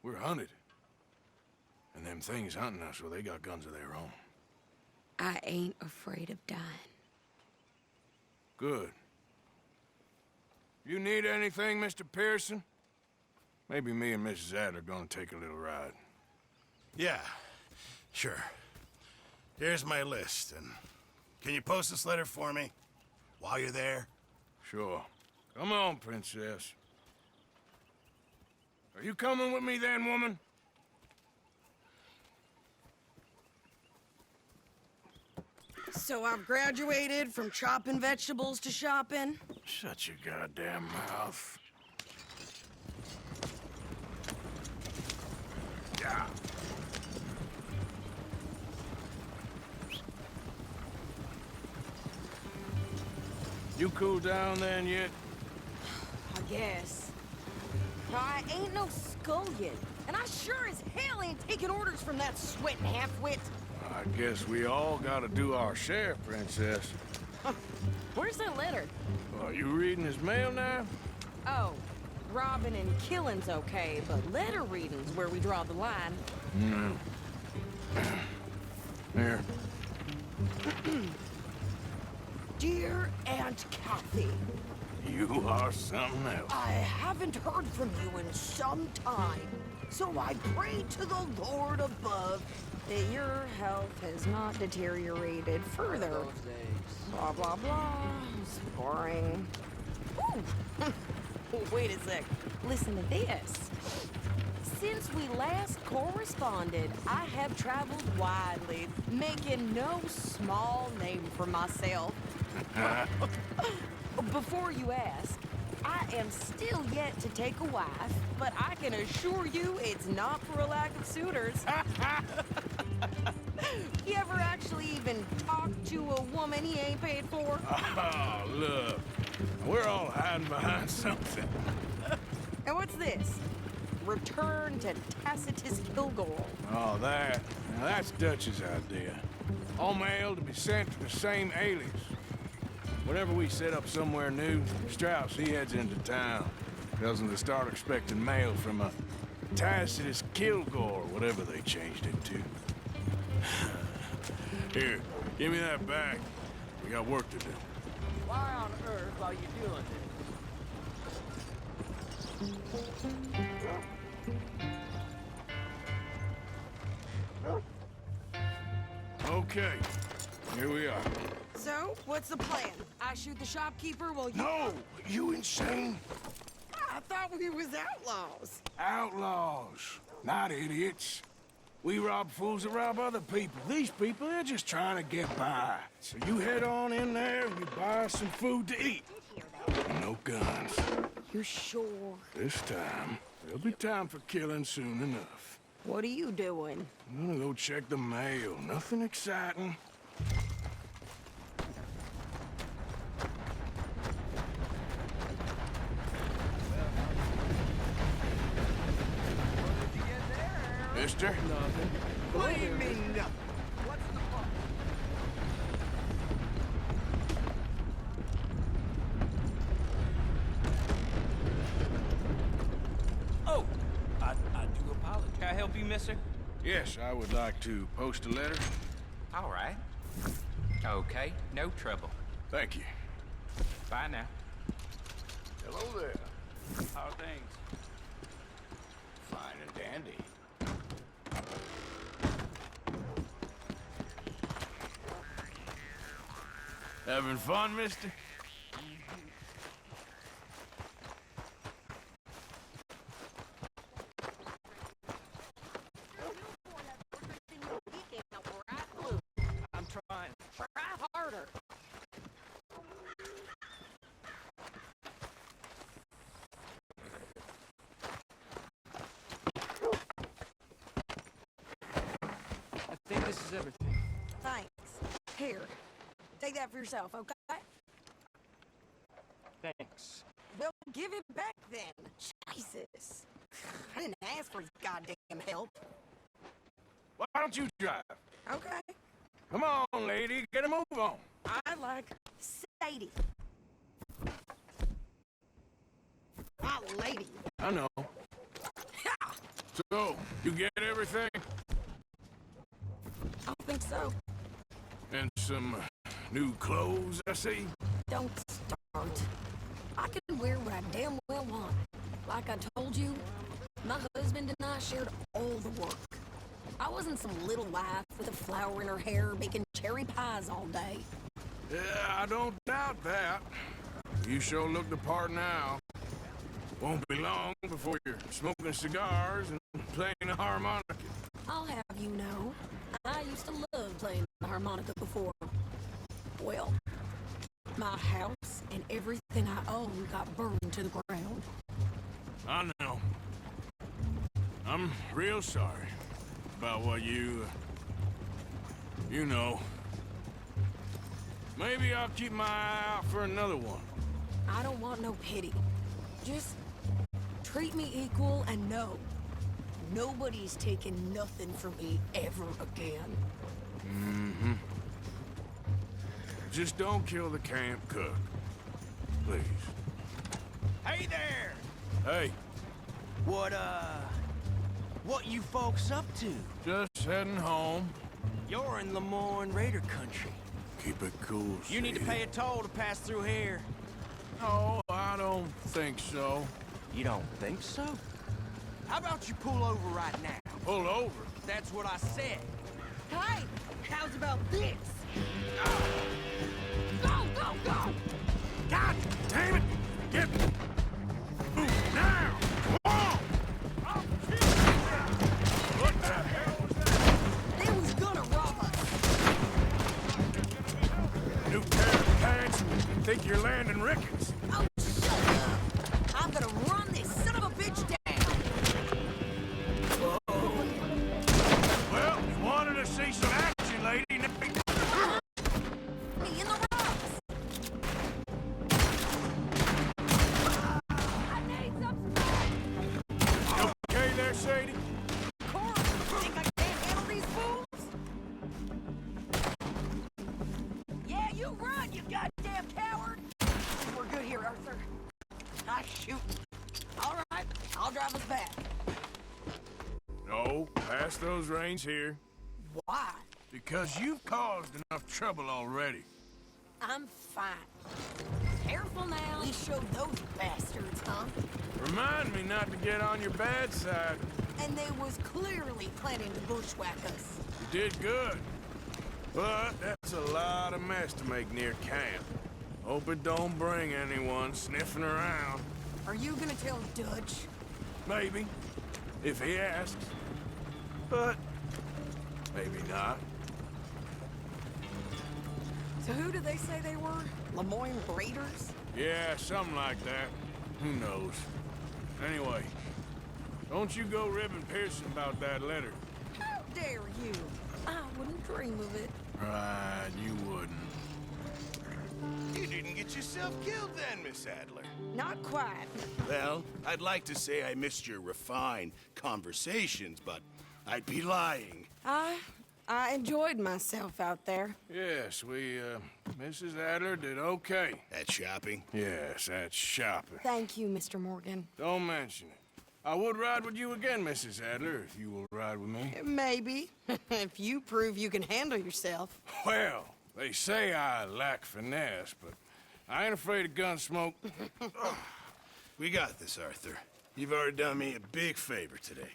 We're hunted. And them things hunting us, well, they got guns of their own. I ain't afraid of dying. Good. You need anything, Mr. Pearson? Maybe me and Mrs. Adler gonna take a little ride. Yeah, sure. Here's my list, and can you post this letter for me while you're there? Sure. Come on, Princess. Are you coming with me then, woman? So I've graduated from chopping vegetables to shopping. Shut your goddamn mouth. Yeah. You cool down then yet? I guess. I ain't no scullion, and I sure as hell ain't taking orders from that sweating half-wit. I guess we all gotta do our share, Princess. Where's that letter? Are you reading his mail now? Oh, robbing and killing's okay, but letter reading's where we draw the line. No. Here. Dear Aunt Kathy, You are something else. I haven't heard from you in some time, so I pray to the Lord above that your health has not deteriorated further. Blah, blah, blah. It's boring. Ooh. Wait a sec. Listen to this. Since we last corresponded, I have traveled widely, making no small name for myself. Before you ask, I am still yet to take a wife, but I can assure you it's not for a lack of suitors. You ever actually even talked to a woman he ain't paid for? Oh, look. We're all hiding behind something. And what's this? Return to Tacitus Kilgore. Oh, that. Now, that's Dutch's idea. All mail to be sent to the same alias. Whenever we set up somewhere new, Strauss, he heads into town. Tells them to start expecting mail from a Tacitus Kilgore, whatever they changed it to. Here, give me that back. We got work to do. Why on earth are you doing Okay, here we are. So, what's the plan? I shoot the shopkeeper while you... No! You insane? I thought we was outlaws. Outlaws, not idiots. We rob fools that rob other people. These people, they're just trying to get by. So you head on in there and you buy some food to eat. No guns. You sure? This time, there'll be time for killing soon enough. What are you doing? I'm gonna go check the mail. Nothing exciting. Mister? Nothing. What do you mean, nothing? What's the problem? Oh, I do apologize. Can I help you, mister? Yes, I would like to post a letter. All right. Okay, no trouble. Thank you. Bye now. Hello there. How are things? Fine and dandy. Having fun, mister? Try harder. I think this is everything. Thanks. Here, take that for yourself, okay? Thanks. Well, give it back then. Jesus. I didn't ask for his goddamn help. Why don't you drive? Okay. Come on, lady, get a move on. I like Sadie. My lady. I know. So, you get everything? I don't think so. And some new clothes, I see? Don't start. I can wear what I damn well want. Like I told you, my husband and I shared all the work. I wasn't some little wife with a flower in her hair making cherry pies all day. Yeah, I don't doubt that. You sure look the part now. Won't be long before you're smoking cigars and playing the harmonica. I'll have you know, I used to love playing the harmonica before. Well, my house and everything I own got burned to the ground. I know. I'm real sorry about what you know. Maybe I'll keep my eye out for another one. I don't want no pity. Just treat me equal and know nobody's taking nothing from me ever again. Mm-hmm. Just don't kill the camp cook. Please. Hey there! Hey, What you folks up to? just heading home. You're in Lemoyne Raider country. Keep it cool, You need to Sadie. pay a toll to pass through here. No, I don't think so. You don't think so? How about you pull over right now? Pull over. That's what I said. Hey, how's about this? Go, go, go! God damn it! Get move now! Come on! What the hell was that? They was gonna rob us. New pair of pants? Think you're landing Ricketts? Oh, shut up! I'm gonna run this son of a bitch down. Well, you wanted to see some action, lady. Me in the rocks. I need some space. You okay there, Sadie? Corey, think I can't handle these fools? Yeah, you run, you goddamn coward! We're good here, Arthur. I shoot. All right, I'll drive us back. No, pass those reins here. Why? Because you've caused enough trouble already. I'm fine. Careful now. We showed those bastards, huh? Remind me not to get on your bad side. And they was clearly planning to bushwhack us. You did good. But that's a lot of mess to make near camp. Hope it don't bring anyone sniffing around. Are you gonna tell Dutch? Maybe, if he asks. But maybe not. So who did they say they were? Lemoyne Raiders? Yeah, something like that. Who knows? Anyway, don't you go ribbing Pearson about that letter. How dare you? I wouldn't dream of it. Right, you wouldn't. You didn't get yourself killed then, Miss Adler. Not quite. Well, I'd like to say I missed your refined conversations, but I'd be lying. I enjoyed myself out there. Yes, Mrs. Adler did okay. At shopping? Yes, that's shopping. Thank you, Mr. Morgan. Don't mention it. I would ride with you again, Mrs. Adler, if you will ride with me. Maybe. If you prove you can handle yourself. Well, they say I lack finesse, but I ain't afraid of gun smoke. We got this, Arthur. You've already done me a big favor today.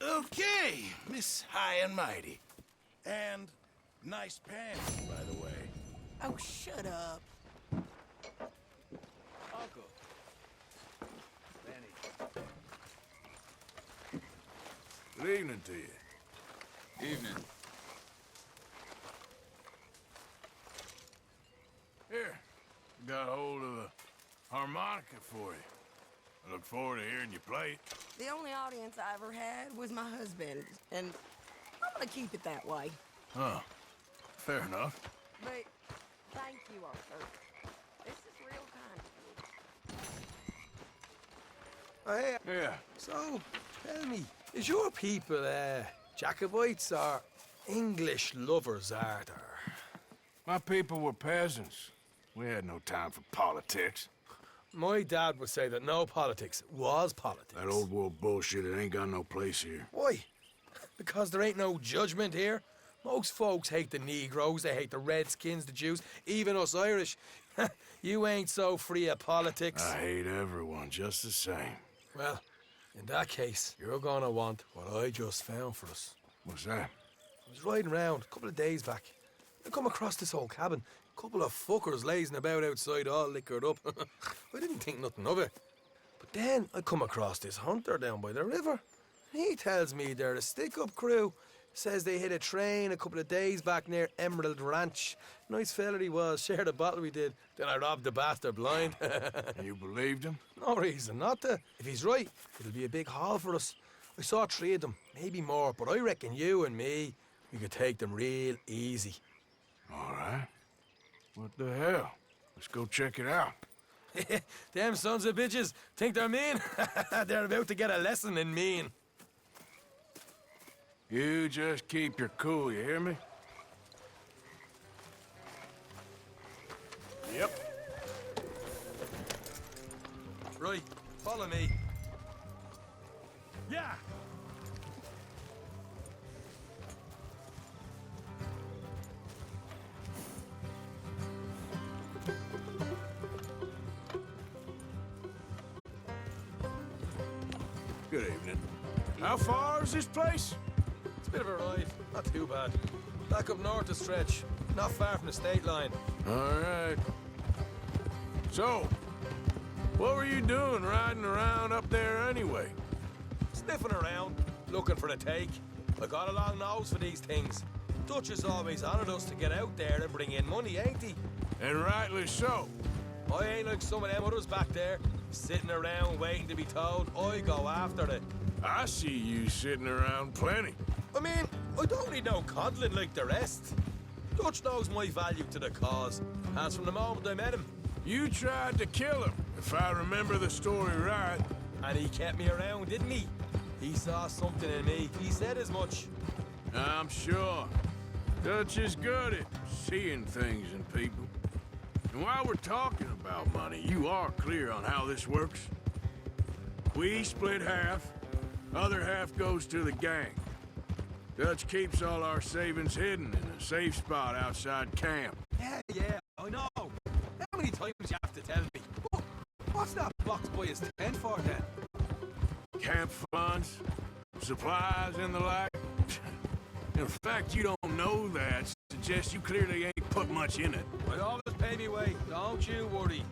Okay, Miss High and Mighty. And nice pants, by the way. Oh, shut up. Uncle. Good evening to you. Evening. got hold of a harmonica for you. I look forward to hearing you play it. The only audience I ever had was my husband, and I'm gonna keep it that way. Oh, fair enough. But thank you, Arthur. This is real kind of you. Oh, hey. Yeah. So, tell me, is your people, Jacobites or English lovers, Arthur? My people were peasants. We had no time for politics. My dad would say that no politics was politics. That old world bullshit, it ain't got no place here. Why? Because there ain't no judgment here. Most folks hate the Negroes, they hate the Redskins, the Jews, even us Irish. You ain't so free of politics. I hate everyone just the same. Well, in that case, you're gonna want what I just found for us. What's that? I was riding around a couple of days back. I come across this old cabin. A couple of fuckers lazing about outside all liquored up. I didn't think nothing of it. But then I come across this hunter down by the river. He tells me they're a stick-up crew. Says they hit a train a couple of days back near Emerald Ranch. Nice fella he was, shared a bottle we did. Then I robbed the bastard blind. You believed him? No reason not to. If he's right, it'll be a big haul for us. I saw 3 of them, maybe more, but I reckon you and me, we could take them real easy. All right. What the hell? Let's go check it out. Them sons of bitches think they're mean. They're about to get a lesson in mean. You just keep your cool, you hear me? Yep. Right, follow me. Yeah! Good evening. How far is this place? It's a bit of a ride, not too bad. Back up north a stretch, not far from the state line. All right. So, what were you doing riding around up there anyway? Sniffing around, looking for the take. I got a long nose for these things. Dutch has always honored us to get out there and bring in money, ain't he? And rightly so. I ain't like some of them others back there, sitting around waiting to be told. I go after it. I see you sitting around plenty. I mean, I don't need no coddling like the rest. Dutch knows my value to the cause, as from the moment I met him. You tried to kill him, if I remember the story right. And he kept me around, didn't he? He saw something in me. He said as much. I'm sure. Dutch is good at seeing things in people. And while we're talking about money, you are clear on how this works? We split half, other half goes to the gang. Dutch keeps all our savings hidden in a safe spot outside camp. Yeah, I know. How many times you have to tell me? What's that box boy is tent for then? Camp funds, supplies and the like. In fact, you don't know that suggests you clearly ain't put much in it. I always pay me way, don't you worry.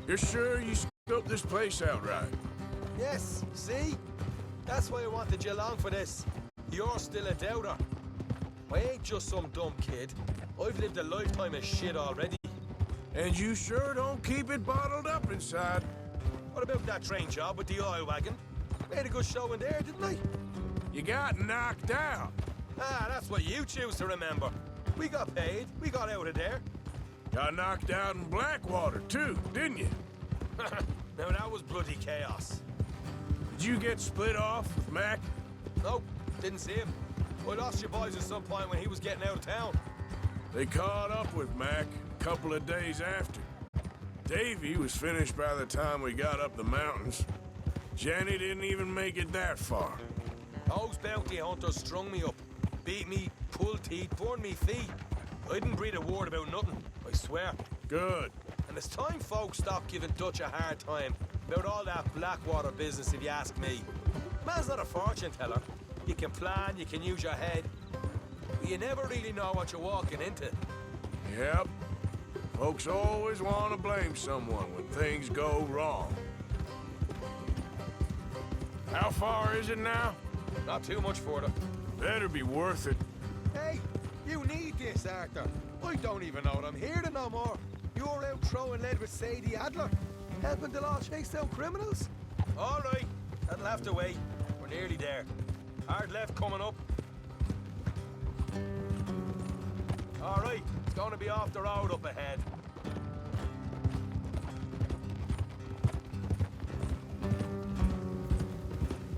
You're sure you scoped this place out right? Yes, see? That's why I wanted you along for this. You're still a doubter. I ain't just some dumb kid. I've lived a lifetime of shit already. And you sure don't keep it bottled up inside. What about that train job with the oil wagon? Made a good show in there, didn't I? You got knocked out. Ah, that's what you choose to remember. We got paid. We got out of there. Got knocked out in Blackwater, too, didn't you? Now, that was bloody chaos. Did you get split off with Mac? Nope, didn't see him. I lost your boys at some point when he was getting out of town. They caught up with Mac a couple of days after. Davy was finished by the time we got up the mountains. Jenny didn't even make it that far. Those bounty hunters strung me up, beat me, pulled teeth, burned me feet. I didn't breathe a word about nothing, I swear. Good. And it's time folks stop giving Dutch a hard time about all that Blackwater business, if you ask me. Man's not a fortune teller. You can plan, you can use your head, but you never really know what you're walking into. Yep. Folks always want to blame someone when things go wrong. How far is it now? Not too much further. Better be worth it. Hey, you need this, Arthur. I don't even know what I'm here to no more. You're out throwing lead with Sadie Adler, helping the law chase down criminals. All right, that'll have to wait. We're nearly there. Hard left coming up. All right, it's going to be off the road up ahead.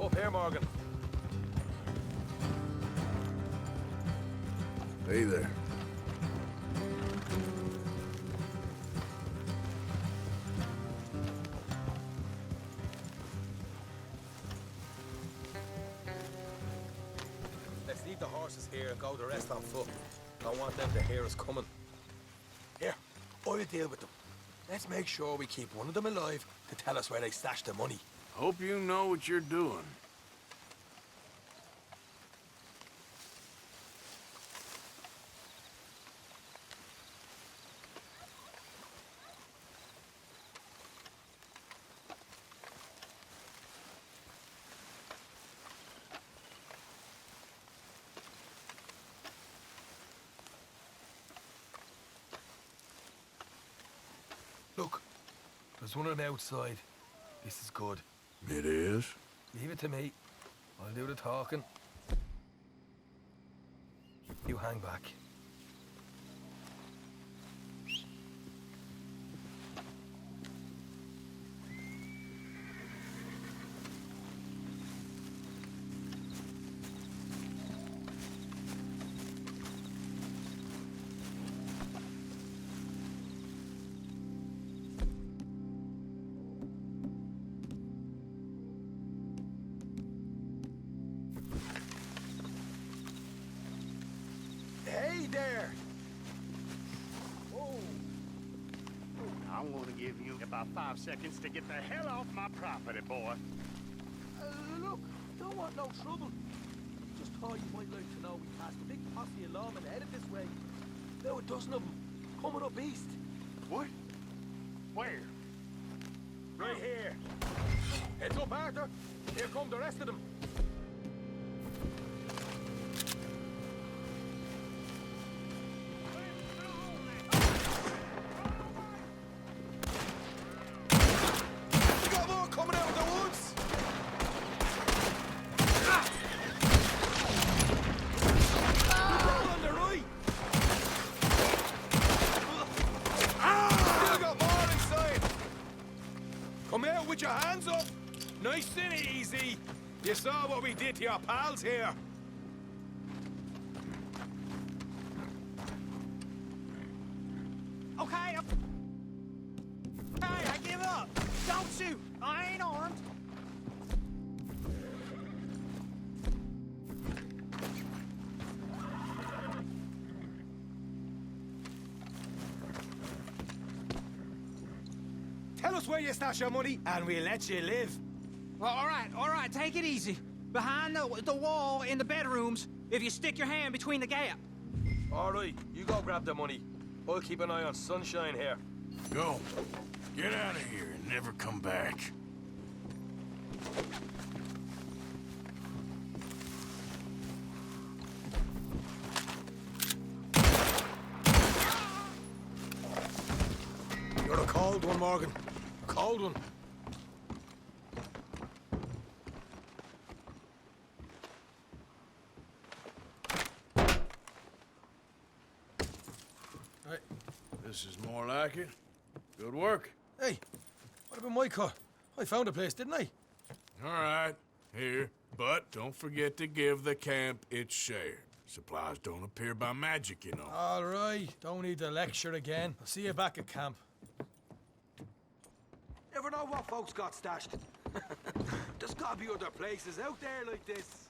Up here, Morgan. Hey there. Let's leave the horses here and go the rest on foot. Don't want them to hear us coming. Here, I'll deal with them. Let's make sure we keep one of them alive to tell us where they stashed the money. Hope you know what you're doing. Look, there's one on the outside. This is good. It is? Leave it to me. I'll do the talking. You hang back. Hey there! I'm gonna give you about 5 seconds to get the hell off my property, boy. Look, don't want no trouble. Just thought you might like to know we passed a big posse of lawmen headed this way. About a dozen of them, coming up east. What? Where? Right here. Heads up, Arthur. Here come the rest of them. We got more coming out of the woods. On the right. Still got more inside. Come out with your hands up. Nice and easy. You saw what we did to your pals here. Okay, I give up. Don't shoot. I ain't armed. Tell us where you stash your money, and we'll let you live. Well, all right, take it easy. Behind the wall in the bedrooms, if you stick your hand between the gap. All right, you go grab the money. I'll keep an eye on Sunshine here. Go. Get out of here and never come back. You're a cold one, Morgan. A cold one. Right. This is more like it. Good work. Hey, what about my car? I found a place, didn't I? All right. Here. But don't forget to give the camp its share. Supplies don't appear by magic, you know. All right, don't need the lecture again. I'll see you back at camp. Never know what folks got stashed. There's gotta be other places out there like this.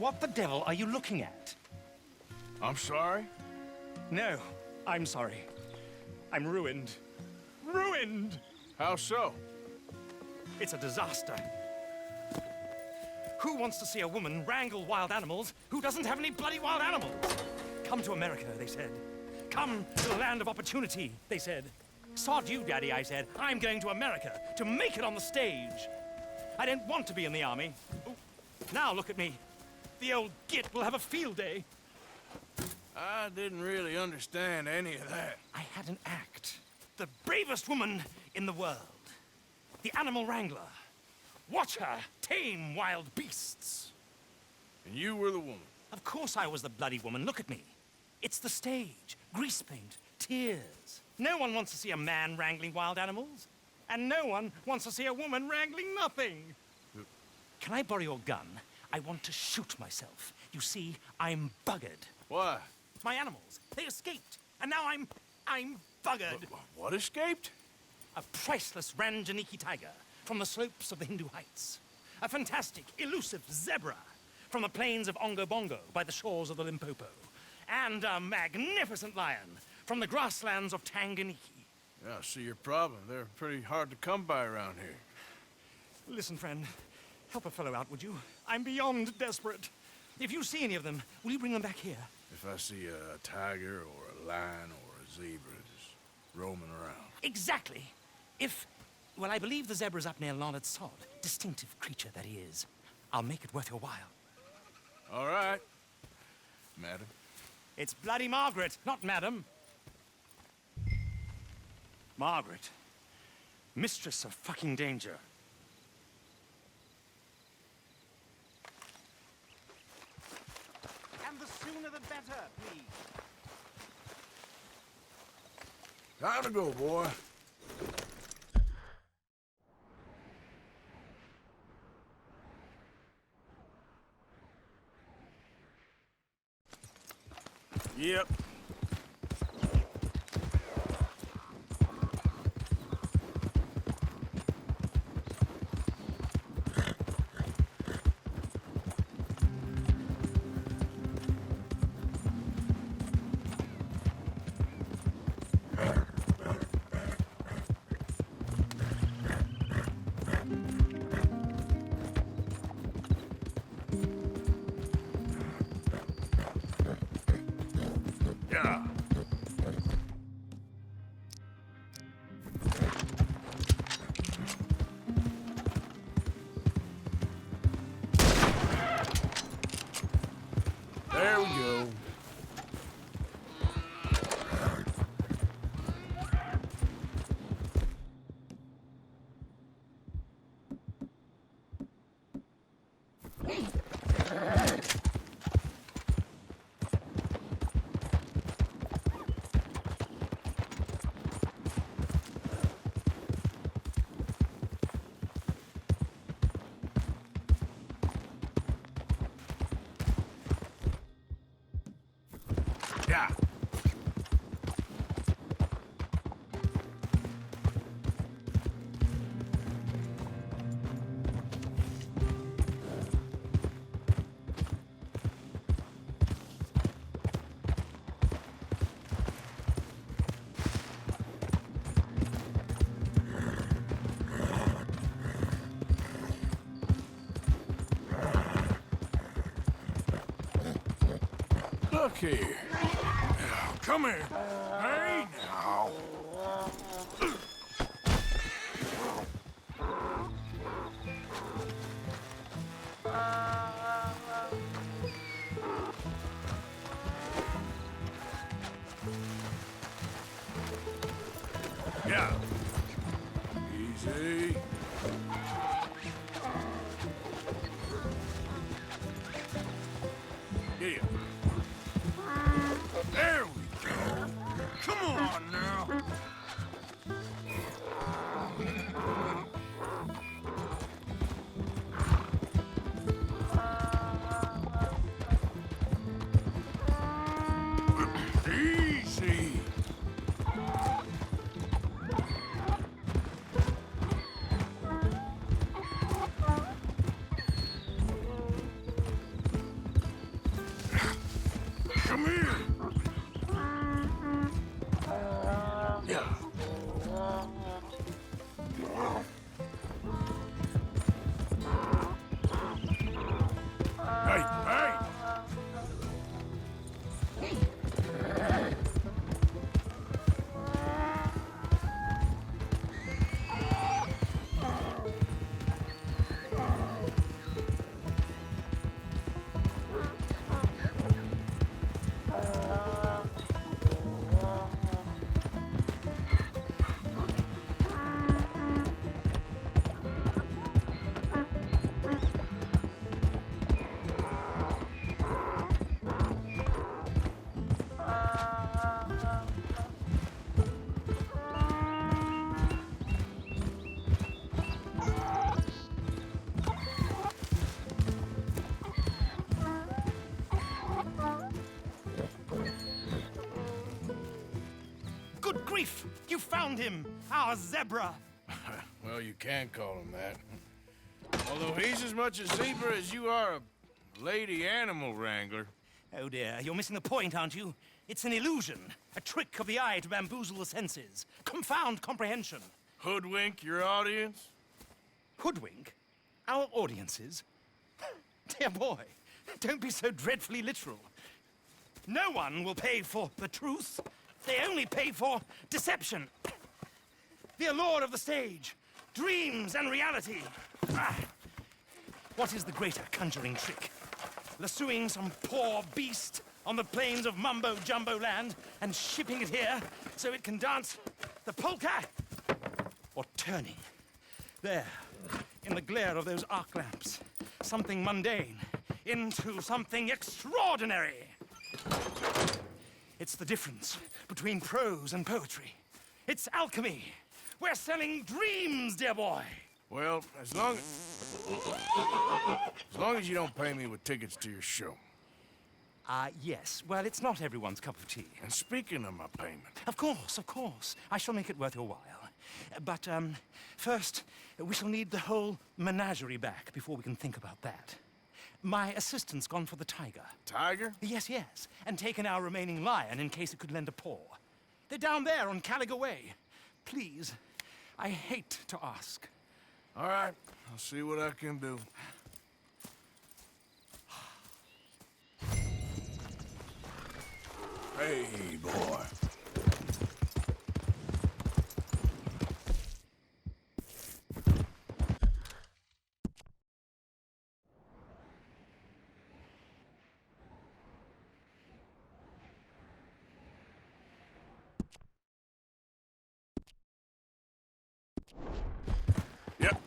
What the devil are you looking at? I'm sorry? No, I'm sorry. I'm ruined. Ruined! How so? It's a disaster. Who wants to see a woman wrangle wild animals who doesn't have any bloody wild animals? Come to America, they said. Come to the land of opportunity, they said. Sod you, Daddy, I said. I'm going to America to make it on the stage. I don't want to be in the army. Ooh. Now look at me. The old git will have a field day. I didn't really understand any of that. I had an act. The bravest woman in the world. The animal wrangler. Watch her tame wild beasts. And you were the woman? Of course I was the bloody woman. Look at me. It's the stage. Grease paint. Tears. No one wants to see a man wrangling wild animals. And no one wants to see a woman wrangling nothing. Can I borrow your gun? I want to shoot myself. You see, I'm buggered. Why? My animals. They escaped. And now I'm buggered. What escaped? A priceless Ranjaniki tiger from the slopes of the Hindu Heights. A fantastic, elusive zebra from the plains of Ongo Bongo by the shores of the Limpopo. And a magnificent lion from the grasslands of Tanganyika. Yeah, I see your problem. They're pretty hard to come by around here. Listen, friend. Help a fellow out, would you? I'm beyond desperate. If you see any of them, will you bring them back here? If I see a tiger or a lion or a zebra just roaming around. Exactly. Well, I believe the zebra's up near Larned Sod. Distinctive creature that he is. I'll make it worth your while. All right, madam. It's bloody Margaret, not madam. Margaret. Mistress of fucking danger. And the sooner the better, please. Time to go, boy. Yep. Yeah. There we go. Yeah. Look here. Now, come here. Hey, now. Yeah. Easy. Yeah. There we go. Come on now. Easy. found him, our zebra. Well, you can call him that. Although he's as much a zebra as you are a lady animal wrangler. Oh dear, you're missing the point, aren't you? It's an illusion, a trick of the eye to bamboozle the senses, confound comprehension. Hoodwink your audience? Hoodwink? Our audiences? Dear boy, don't be so dreadfully literal. No one will pay for the truth. They only pay for deception. The allure of the stage, dreams and reality. What is the greater conjuring trick? Lassoing some poor beast on the plains of mumbo-jumbo land and shipping it here so it can dance the polka? Or turning, there, in the glare of those arc lamps, something mundane into something extraordinary? It's the difference between prose and poetry. It's alchemy. We're selling dreams, dear boy. Well, as long as you don't pay me with tickets to your show. Yes. Well, it's not everyone's cup of tea. And speaking of my payment... Of course, of course. I shall make it worth your while. But, first, we shall need the whole menagerie back before we can think about that. My assistant's gone for the tiger. Tiger? Yes, yes. And taken our remaining lion in case it could lend a paw. They're down there on Caliga Way. Please, I hate to ask. All right, I'll see what I can do. Hey, boy. Yep.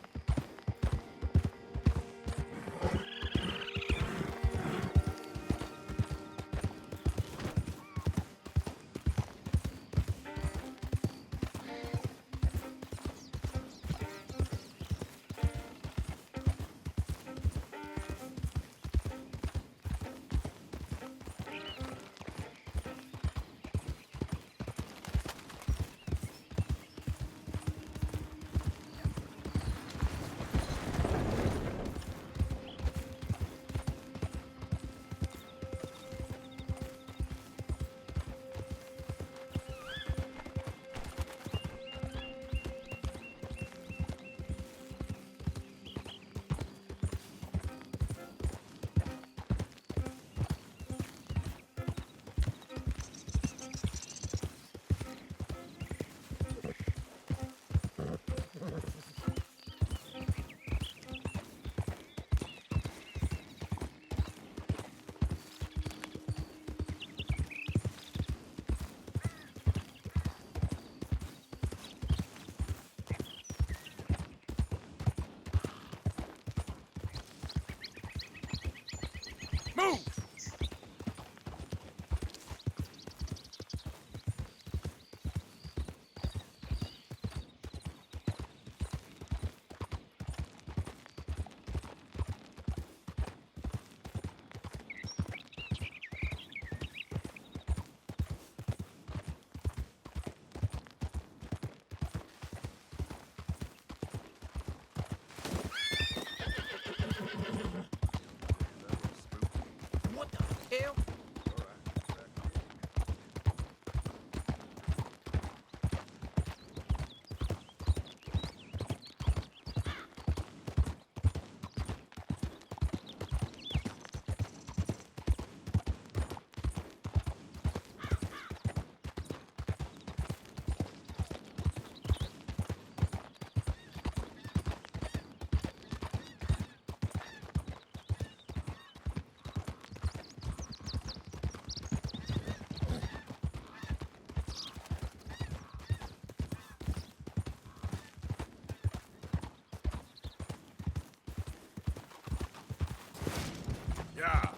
Move! What the hell? Yeah.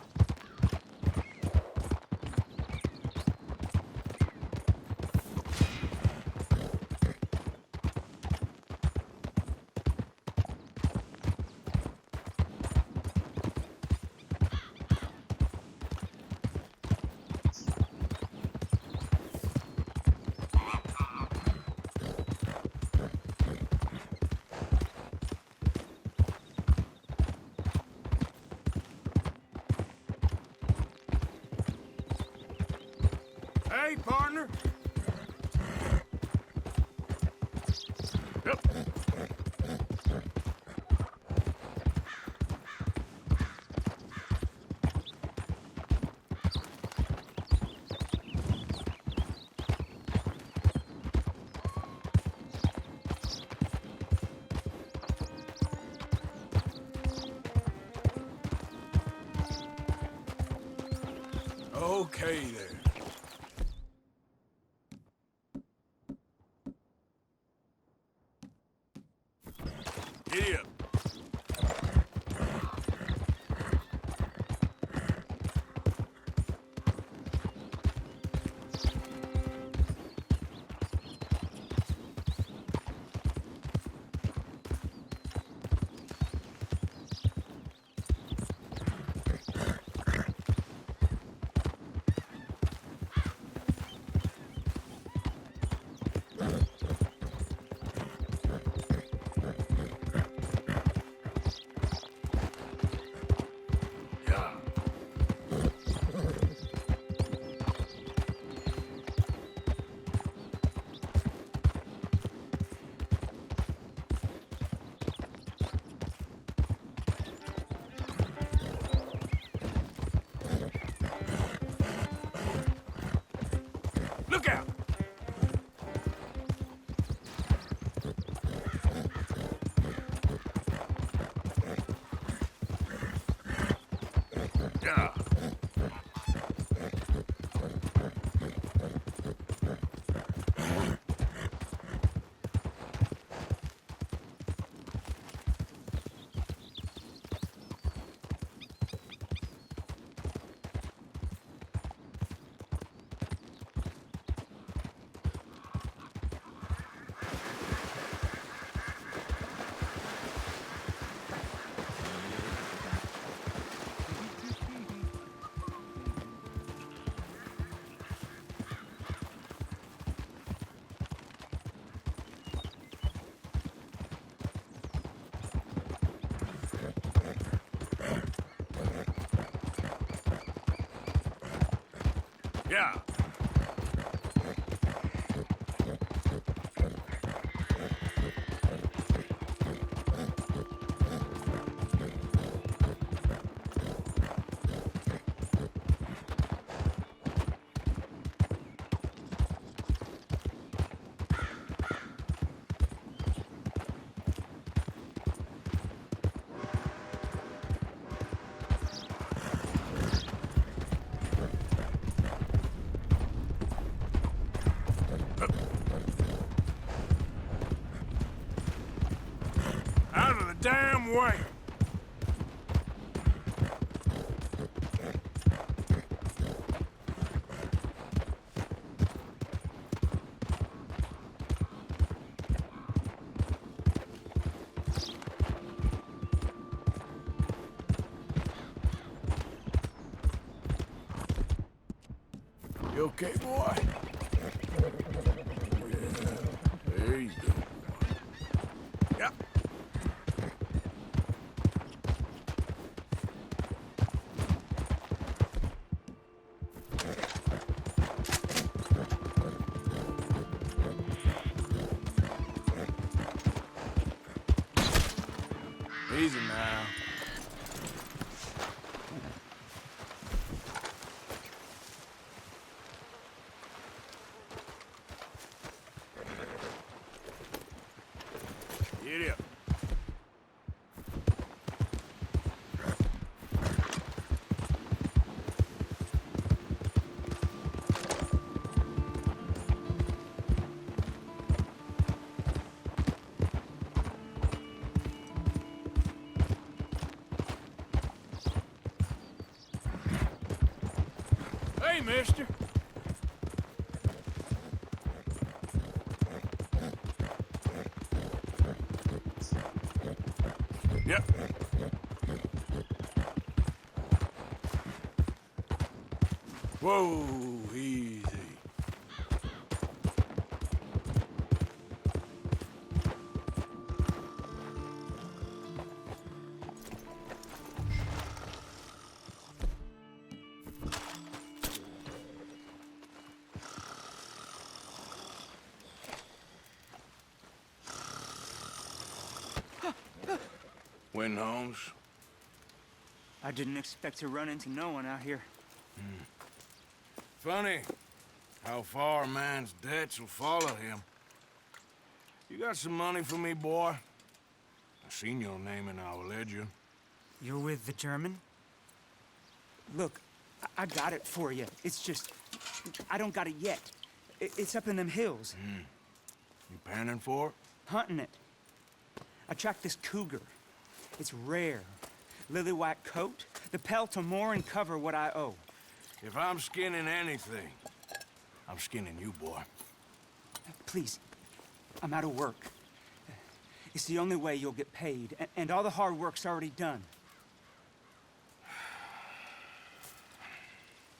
Okay, partner? Yep. Okay, there. Giddy up. Look out! Yeah. Yeah. Out of the damn way! You okay, boy? Yeah, there you go. Yep. Easy now. Giddy up. Hey, mister. Yep. Whoa, easy. Win, Holmes? I didn't expect to run into no one out here. Funny how far a man's debts will follow him. You got some money for me, boy? I seen your name in our ledger. You're with the German? Look, I got it for you. It's just, I don't got it yet. It's up in them hills. You panning for it? Hunting it. I tracked this cougar. It's rare. Lily white coat, the pelt to more and cover what I owe. If I'm skinning anything, I'm skinning you, boy. Please, I'm out of work. It's the only way you'll get paid, and all the hard work's already done.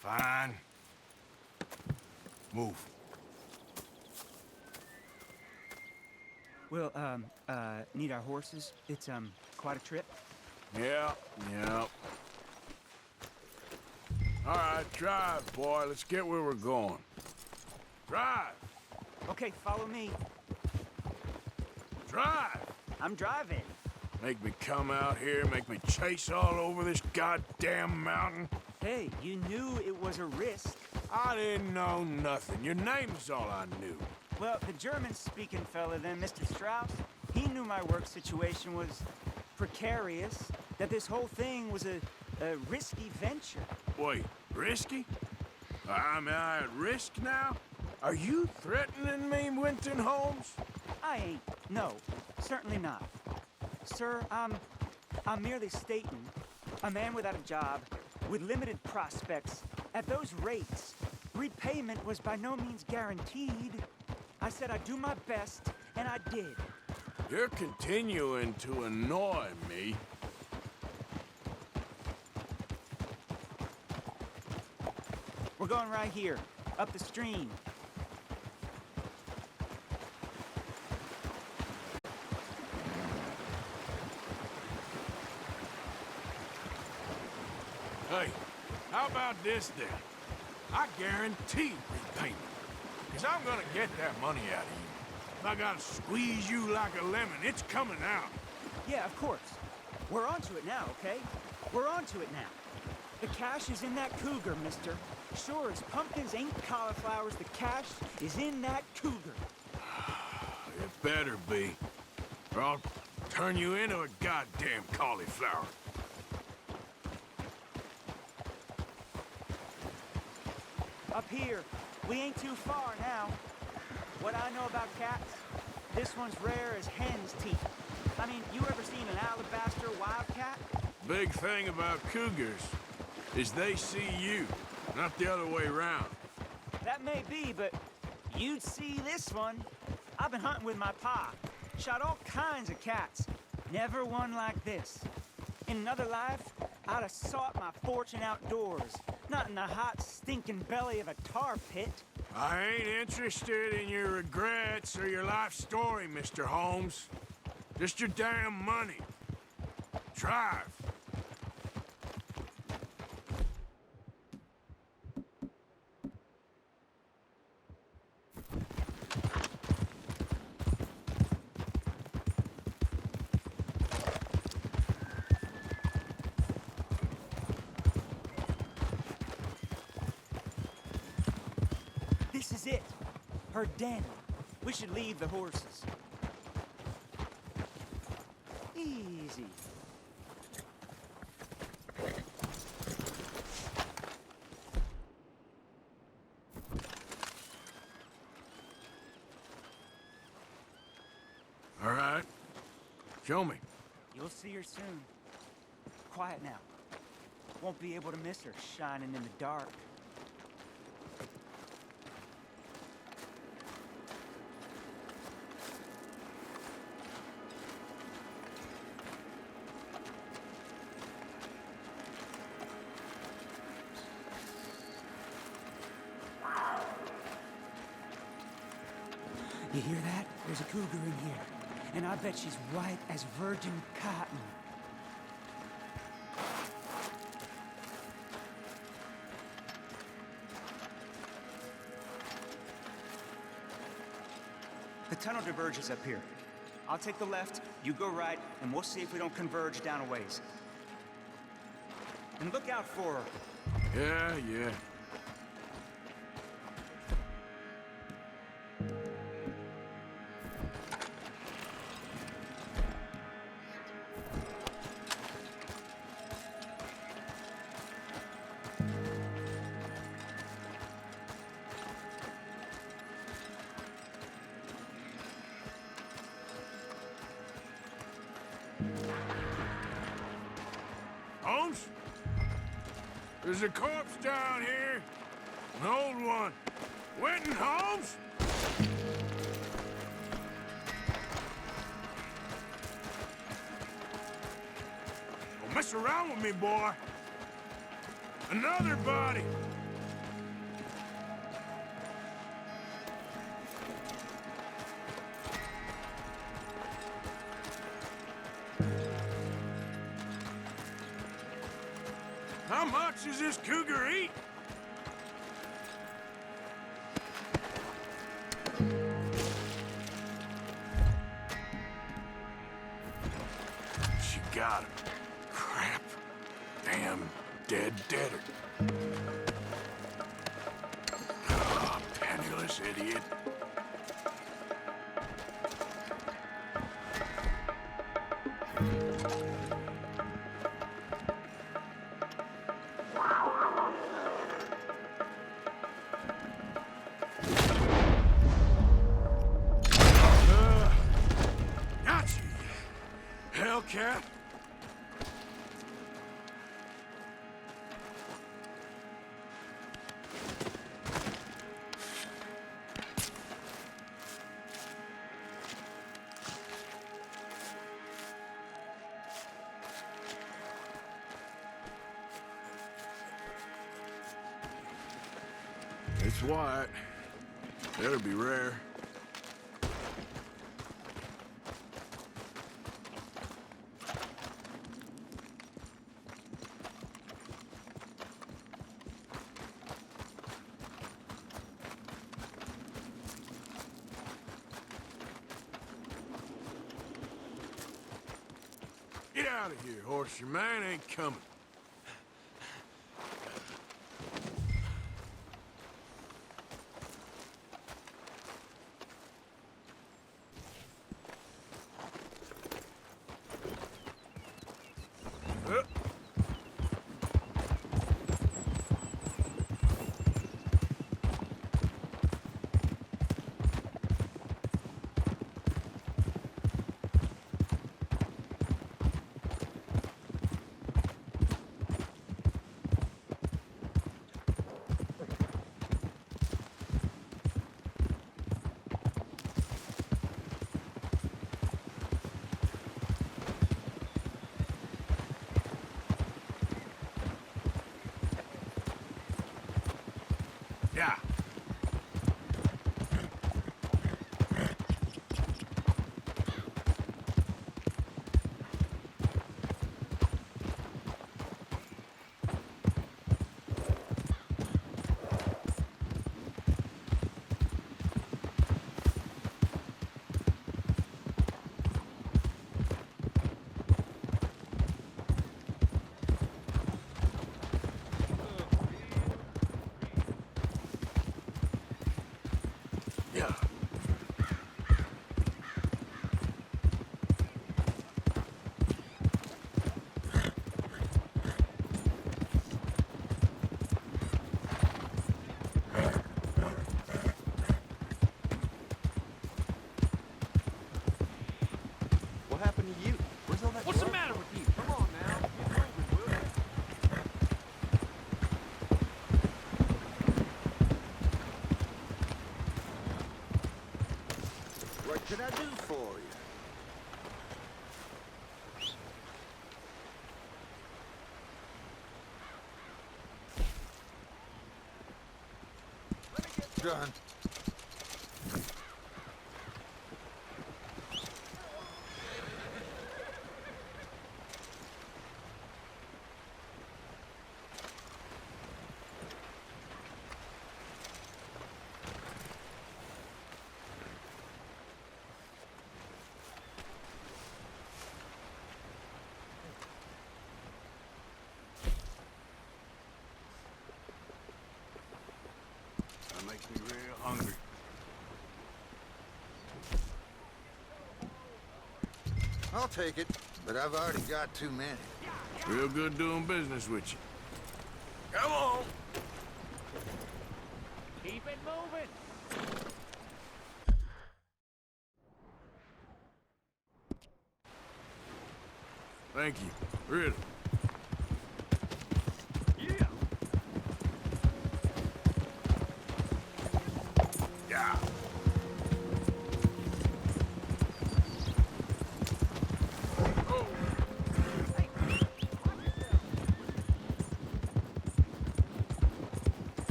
Fine. Move. Well, need our horses? It's, quite a trip. Yeah. All right, drive, boy. Let's get where we're going. Drive! Okay, follow me. Drive! I'm driving. Make me come out here, make me chase all over this goddamn mountain. Hey, you knew it was a risk. I didn't know nothing. Your name is all I knew. Well, the German-speaking fella then, Mr. Strauss, he knew my work situation was precarious, that this whole thing was a risky venture. Wait, risky? Am I at risk now? Are you threatening me, Winton Holmes? I ain't. No, certainly not. Sir, I'm merely stating, a man without a job, with limited prospects, at those rates, repayment was by no means guaranteed. I said I'd do my best, and I did. You're continuing to annoy me. We're going right here, up the stream. Hey, how about this then? I guarantee repayment. Because I'm gonna get that money out of you. If I gotta squeeze you like a lemon, it's coming out. Yeah, of course. We're onto it now, okay? We're onto it now. The cash is in that cougar, mister. Sure as pumpkins ain't cauliflowers, the cash is in that cougar. It better be, or I'll turn you into a goddamn cauliflower. Up here, we ain't too far now. What I know about cats, this one's rare as hen's teeth. I mean, you ever seen an alabaster wildcat? Big thing about cougars is they see you, not the other way around. That may be, but you'd see this one. I've been hunting with my pa. Shot all kinds of cats. Never one like this. In another life, I'd have sought my fortune outdoors, not in the hot, stinking belly of a tar pit. I ain't interested in your regrets or your life story, Mr. Holmes. Just your damn money. Drive. This is it. Her den. We should leave the horses. Easy. All right. Show me. You'll see her soon. Quiet now. Won't be able to miss her shining in the dark. You hear that? There's a cougar in here. And I bet she's white as virgin cotton. The tunnel diverges up here. I'll take the left, you go right, and we'll see if we don't converge down a ways. And look out for her. Yeah. Holmes? There's a corpse down here. An old one. Winton Holmes? Don't mess around with me, boy. Another body. How much does this cougar eat? She got him. Crap. Damn deader. Oh, penniless idiot. Gotcha, you hellcat. It's white. Better be rare. Get out of here, horse. Your man ain't coming. Yeah. Yeah. What happened to you? Where's all that What's the blood matter from? with you? Come on now. Get moving, will ya? What can I do for you? John. I'll take it, but I've already got too many. Real good doing business with you. Come on. Keep it moving. Thank you. Really. Yeah. Yeah.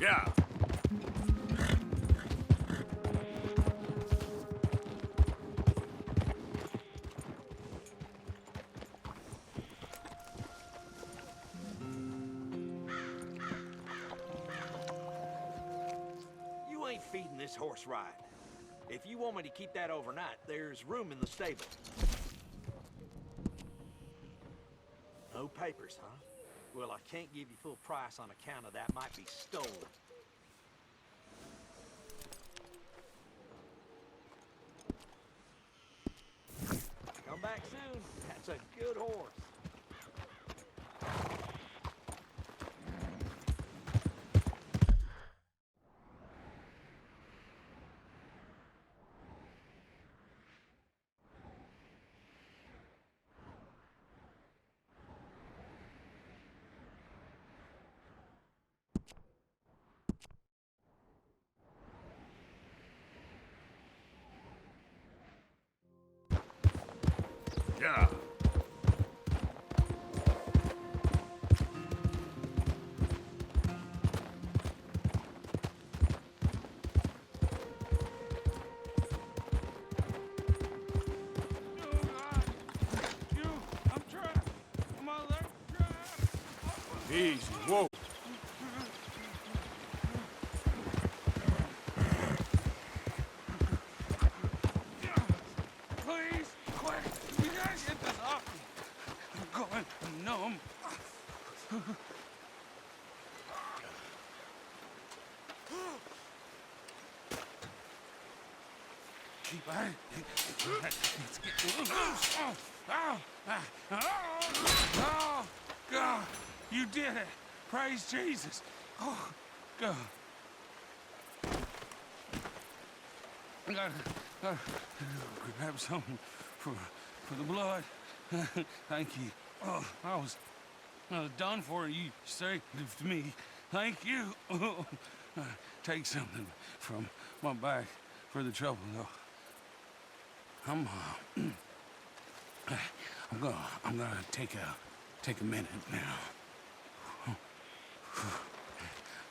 Yeah. You ain't feeding this horse right. If you want me to keep that overnight, there's room in the stable. No papers, huh? Well, I can't give you full price on account of that might be stolen. Come back soon. That's a good horse. Yeah. I'm trying. My leg Easy. Whoa. Please, quick. You gotta get this off me. I'm going numb. Keep on. Let's get loose. Oh, oh, oh, God. You did it. Praise Jesus. Oh, God. I gotta grab something for the blood. Thank you. Oh, I was done for. You saved me. Thank you. Take something from my bag for the trouble, though. I'm gonna take a minute now.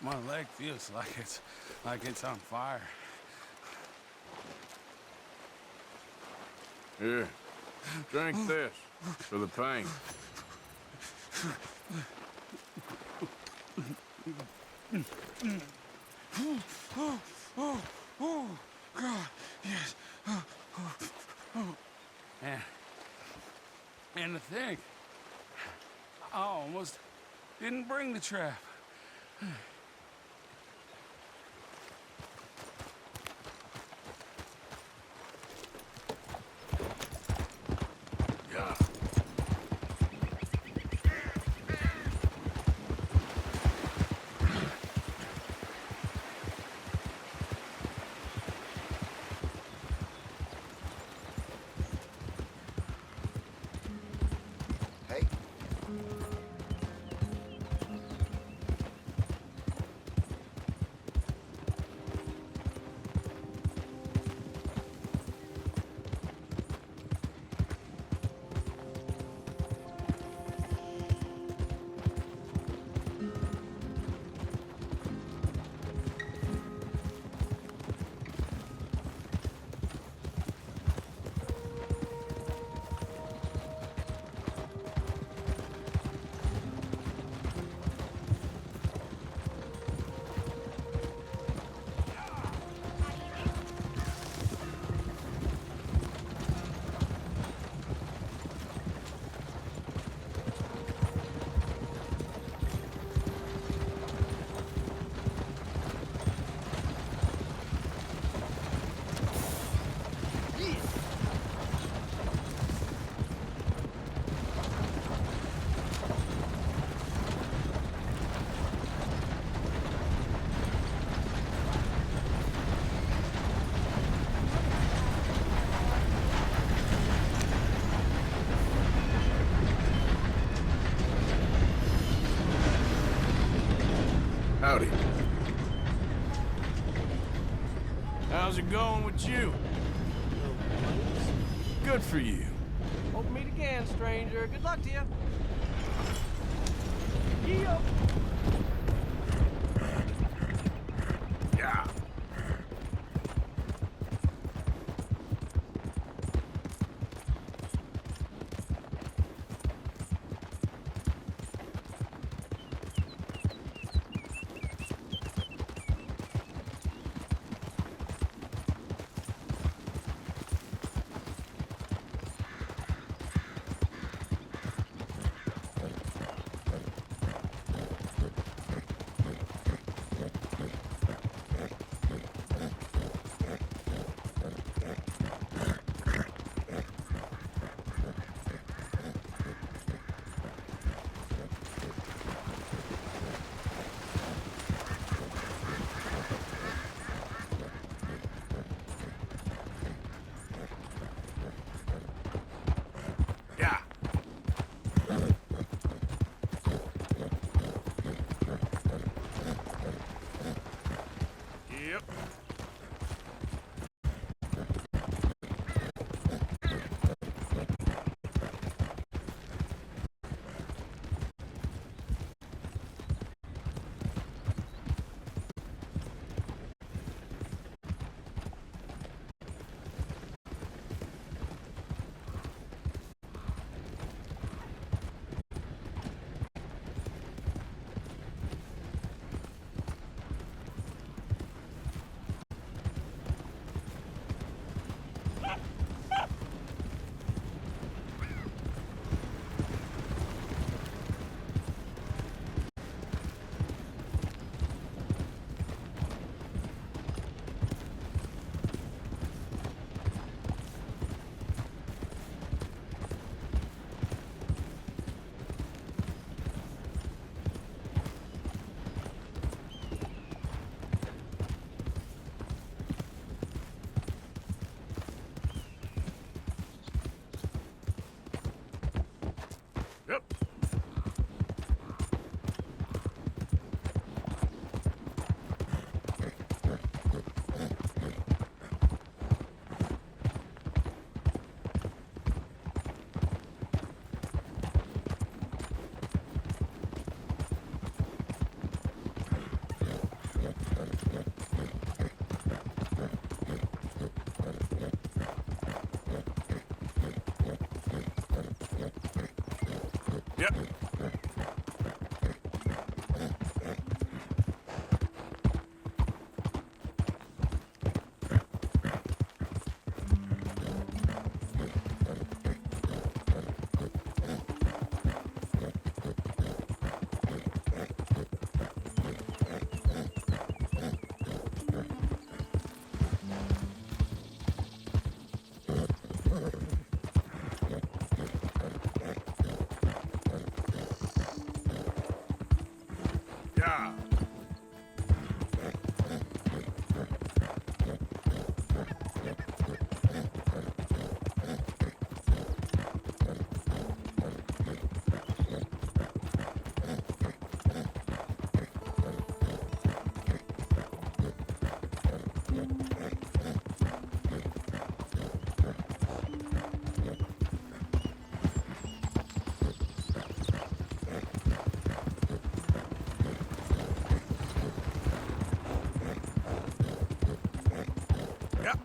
My leg feels like it's on fire. Here. Drink this for the pain. Oh, God, yes. And to think, I almost didn't bring the trap. Yeah. Hey. going with you. Good for you. Hope to meet again, stranger. Good luck to you. Yeah. Yeah. Yep. Yep. Yep. Yeah. Yep.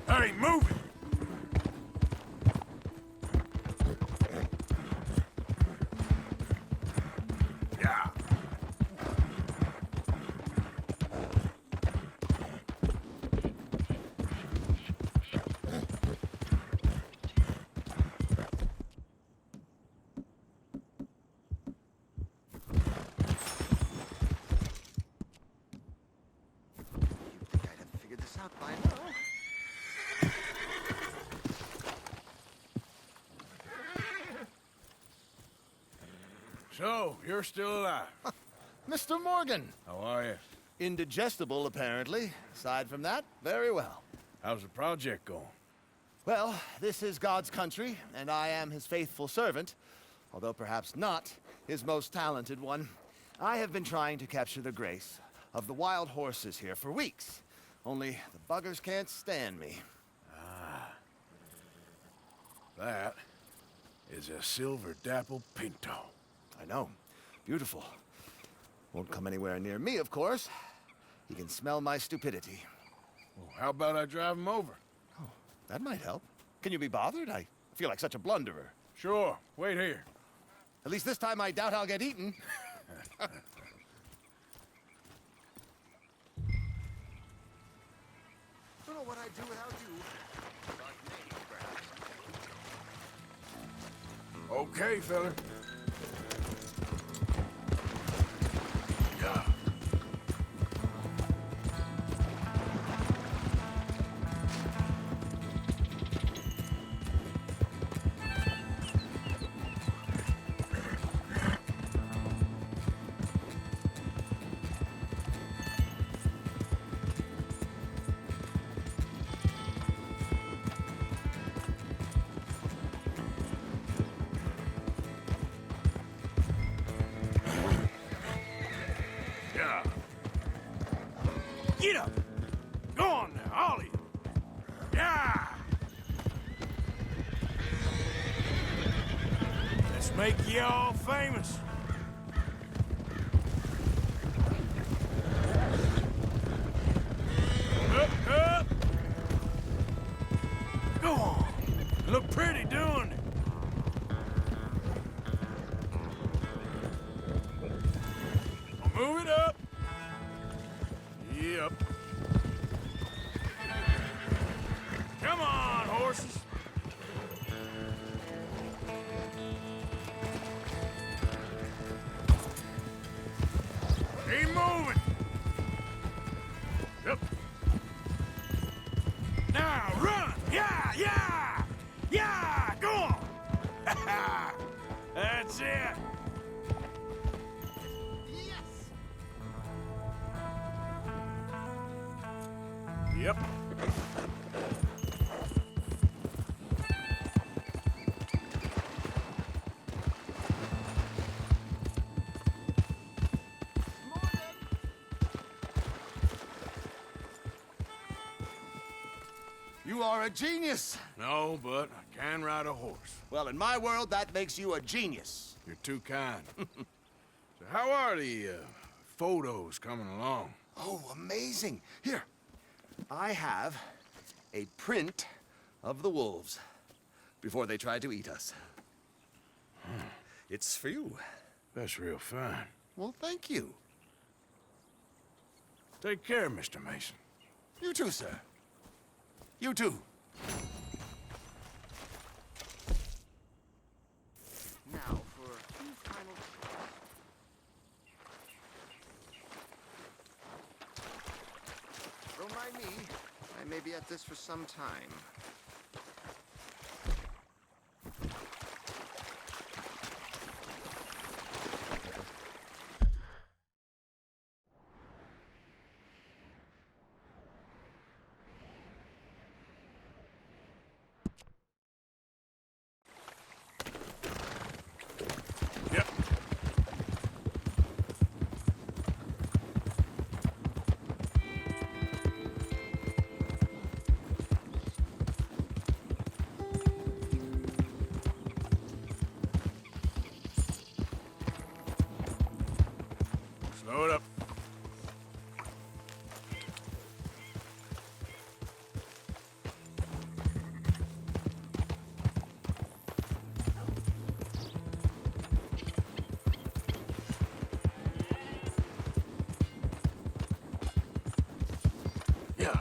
Hey, move it! Yeah. Figured this out by now. So, you're still alive. Mr. Morgan. How are you? Indigestible, apparently. Aside from that, very well. How's the project going? Well, this is God's country, and I am his faithful servant, although perhaps not his most talented one. I have been trying to capture the grace of the wild horses here for weeks. Only the buggers can't stand me. That is a silver dapple pinto. I know. Beautiful. Won't come anywhere near me, of course. He can smell my stupidity. Well, how about I drive him over? Oh, that might help. Can you be bothered? I feel like such a blunderer. Sure. Wait here. At least this time I doubt I'll get eaten. Don't know what I'd do without you. But maybe, perhaps. Okay, fella. Yeah. Get up! Go on now, all of you! Yeah! Let's make you all famous. Up, up! Go on! You look pretty doing it. Move it up. Yep. Come on, horses. Keep moving. Yep. Now run. Yeah, yeah. Yeah, go on. That's it. Yep. You are a genius. No, but I can ride a horse. Well, in my world, that makes you a genius. You're too kind. So how are the photos coming along? Oh, amazing. Here, I have a print of the wolves before they tried to eat us. It's for you. That's real fine. Well, thank you. Take care, Mr. Mason. You too, sir. You too. Now for a few final... Don't mind me. I may be at this for some time. Yep. Slow it up. Yeah.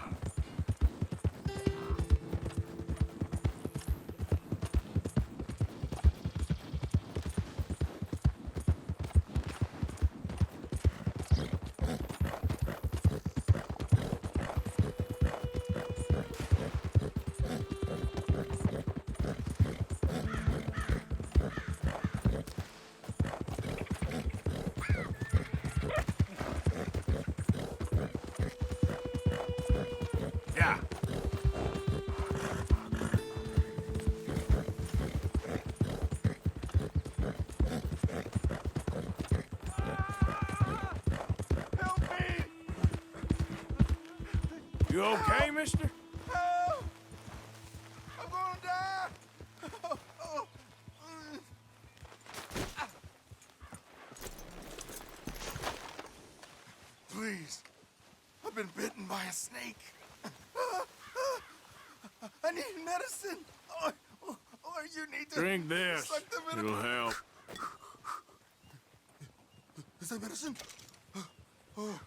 You okay, mister? Help! I'm gonna die! Please. I've been bitten by a snake. I need medicine. Or you need to Drink this. suck the venom. It'll help. Is that medicine? Oh,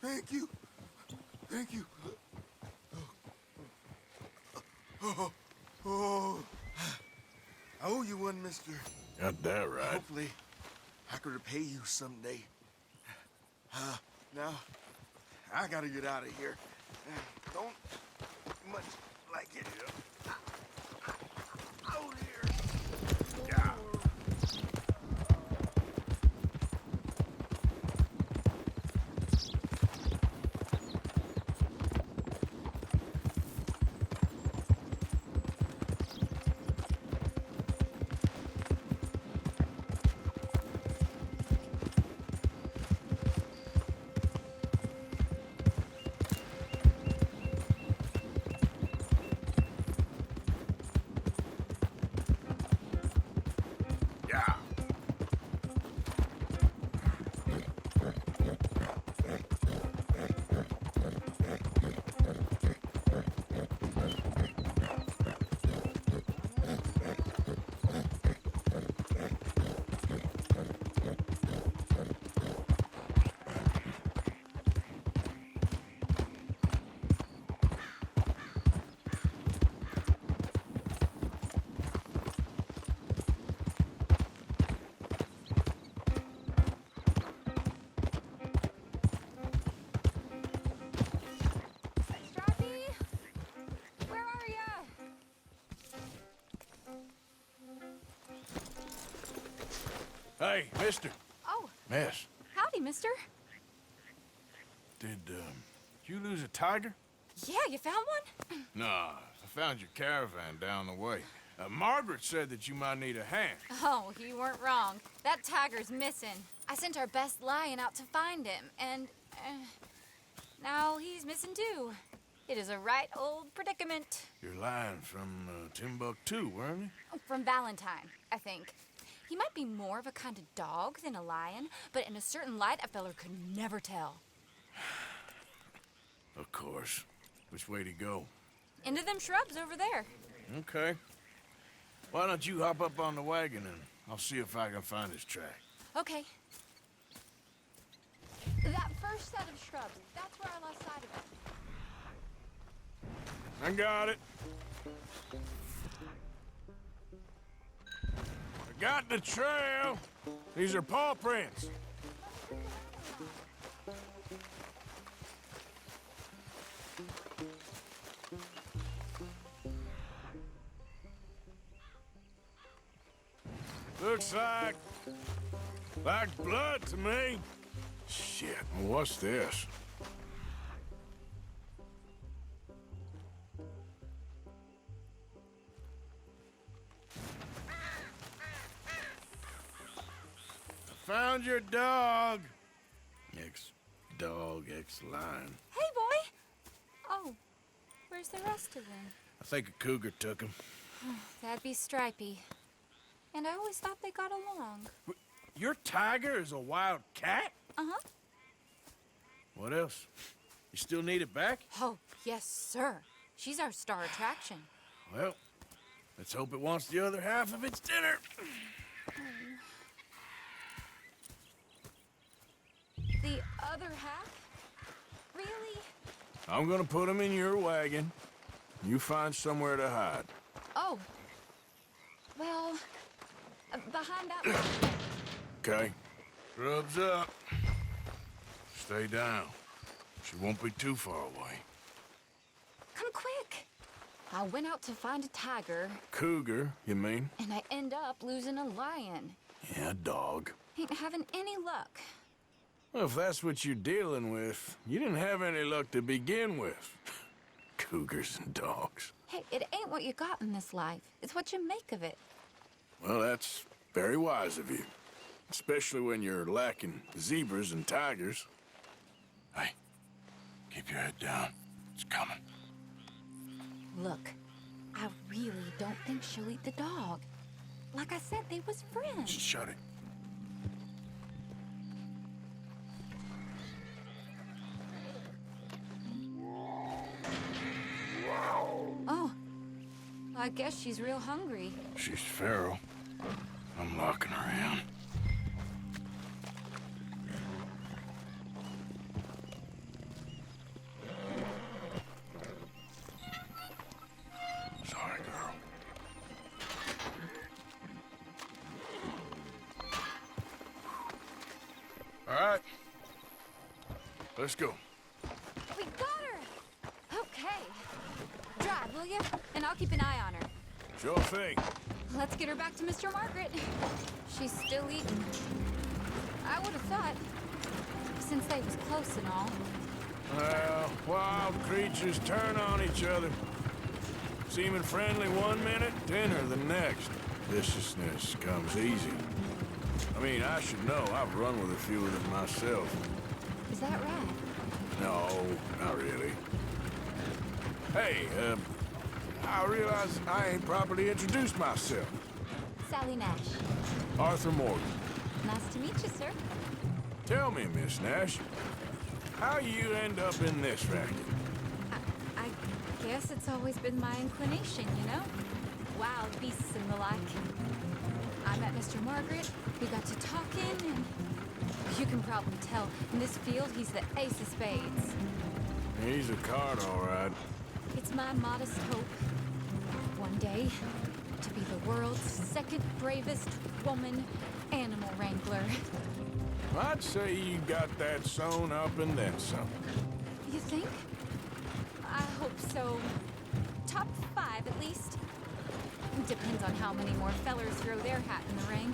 thank you. Thank you. Oh. I owe you one, mister. Got that right. Hopefully, I could repay you someday. Now, I gotta get out of here. Don't much like it. Out here. Yeah. Hey, mister. Oh, Miss, howdy, mister. did you lose a tiger? Yeah, you found one? Nah, I found your caravan down the way. Margaret said that you might need a hand. Oh, you weren't wrong. That tiger's missing. I sent our best lion out to find him, and now he's missing too. It is a right old predicament. You're lying from Timbuktu, weren't you? From Valentine, I think. He might be more of a kind of dog than a lion, but in a certain light, a feller could never tell. Of course. Which way to go? Into them shrubs over there. Okay. Why don't you hop up on the wagon and I'll see if I can find his track. Okay. That first set of shrubs, that's where I lost sight of it. I got it. I got the trail. These are paw prints. Looks like blood to me. Shit, what's this? Found your dog. Ex-dog, ex-lion. Hey, boy! Oh, where's the rest of them? I think a cougar took him. That'd be Stripey. And I always thought they got along. Your tiger is a wild cat? Uh-huh. What else? You still need it back? Oh, yes, sir. She's our star attraction. Well, let's hope it wants the other half of its dinner. The other half? Really? I'm gonna put him in your wagon. You find somewhere to hide. Oh. Well, behind that one. Okay. Grub's up. Stay down. She won't be too far away. Come quick. I went out to find a tiger. Cougar, you mean? And I end up losing a lion. Yeah, dog. Ain't having any luck. Well, if that's what you're dealing with, you didn't have any luck to begin with. Cougars and dogs. Hey, it ain't what you got in this life. It's what you make of it. Well, that's very wise of you. Especially when you're lacking zebras and tigers. Hey, keep your head down. It's coming. Look, I really don't think she'll eat the dog. Like I said, they was friends. Shut it. Oh, I guess she's real hungry. She's feral. I'm locking her in. Sorry, girl. All right. Let's go. We got her! Okay. Drive, will you? And I'll keep an eye on her. Sure thing. Let's get her back to Mr. Margaret. She's still eating. I would have thought, since they was close and all. Well, wild creatures turn on each other. Seeming friendly one minute, dinner the next. Viciousness comes easy. I mean, I should know. I've run with a few of them myself. Is that right? No, not really. Hey, I realize I ain't properly introduced myself. Sally Nash. Arthur Morgan. Nice to meet you, sir. Tell me, Miss Nash, how you end up in this racket? I guess it's always been my inclination, you know? Wild beasts and the like. I met Mr. Margaret, we got to talking, and you can probably tell, in this field, he's the ace of spades. He's a card, all right. It's my modest hope, one day, to be the world's second bravest woman animal wrangler. I'd say you got that sewn up and then some. You think? I hope so. Top 5, at least. Depends on how many more fellers throw their hat in the ring.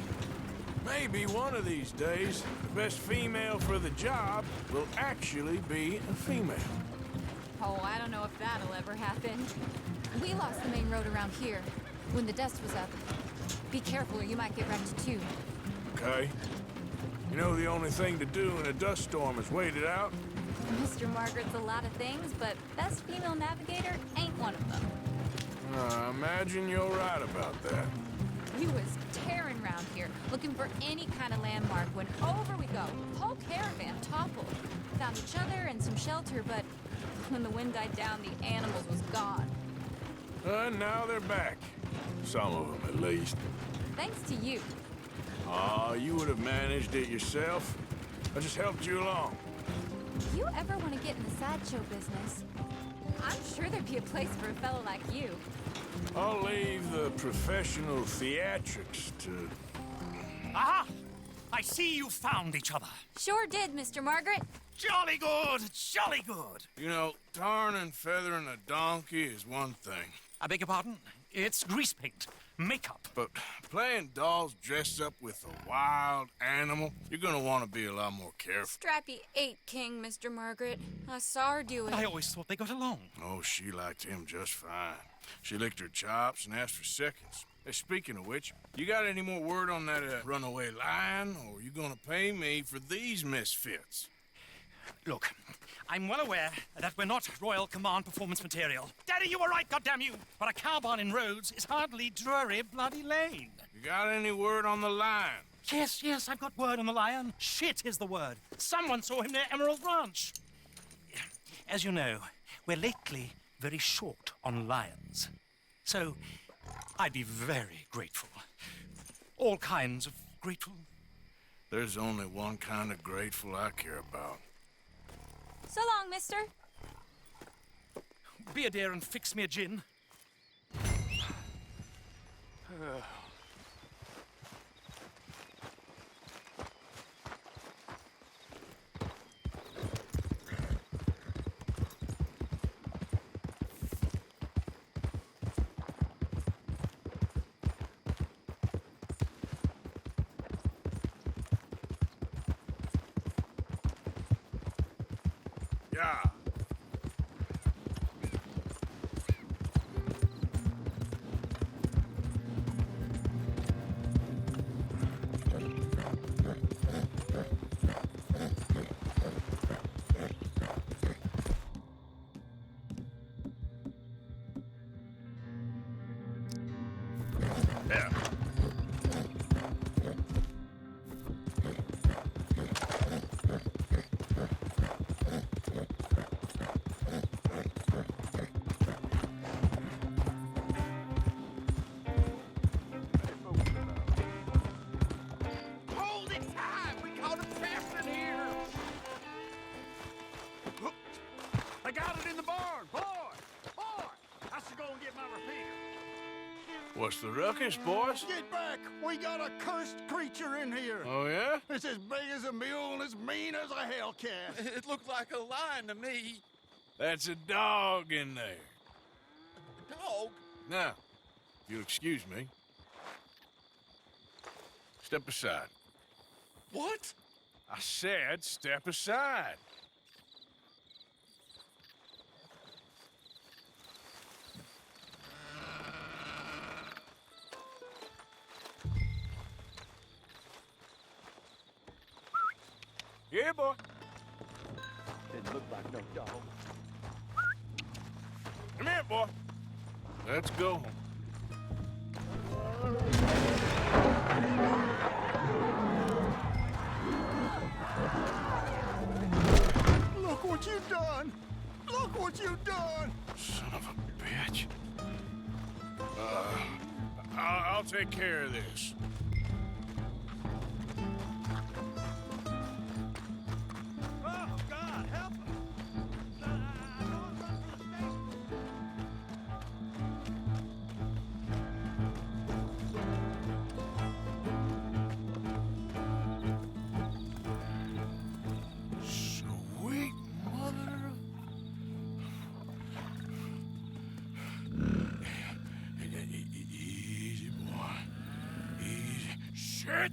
Maybe one of these days, the best female for the job will actually be a female. Oh, I don't know if that'll ever happen. We lost the main road around here when the dust was up. Be careful or you might get wrecked too. Okay. You know the only thing to do in a dust storm is wait it out? Mr. Margaret's a lot of things, but best female navigator ain't one of them. I imagine you're right about that. We was tearing around here, looking for any kind of landmark when over we go. Whole caravan toppled. Found each other and some shelter, but when the wind died down, the animals was gone. And now they're back. Some of them, at least. Thanks to you. Ah, you would have managed it yourself. I just helped you along. If you ever want to get in the sideshow business, I'm sure there'd be a place for a fellow like you. I'll leave the professional theatrics to... Aha! I see you found each other. Sure did, Mr. Margaret. Jolly good, jolly good. You know, tarring and feathering a donkey is one thing. I beg your pardon? It's grease paint, makeup. But playing dolls dressed up with a wild animal, you're gonna want to be a lot more careful. Strappy ate King, Mr. Margaret. I saw her do it. I always thought they got along. Oh, she liked him just fine. She licked her chops and asked for seconds. Hey, speaking of which, you got any more word on that runaway lion, or you gonna pay me for these misfits? Look, I'm well aware that we're not Royal Command performance material. Daddy, you were right, goddamn you! But a cow barn in Rhodes is hardly Drury Bloody Lane. You got any word on the lion? Yes, I've got word on the lion. Shit is the word. Someone saw him near Emerald Ranch. As you know, we're lately very short on lions. So, I'd be very grateful. All kinds of grateful. There's only one kind of grateful I care about. So long, mister. Be a dear and fix me a gin. Yeah. What's the ruckus, boys? Get back! We got a cursed creature in here! Oh, yeah? It's as big as a mule and as mean as a hellcat. It looked like a lion to me. That's a dog in there. Dog? Now, if you'll excuse me, step aside. What? I said step aside. Here, boy. Didn't look like no dog. Come here, boy. Let's go home. Look what you've done! Look what you've done! Son of a bitch. I'll take care of this. Oh, God, help us! Sweet mother of... Easy, boy. Easy. Shit!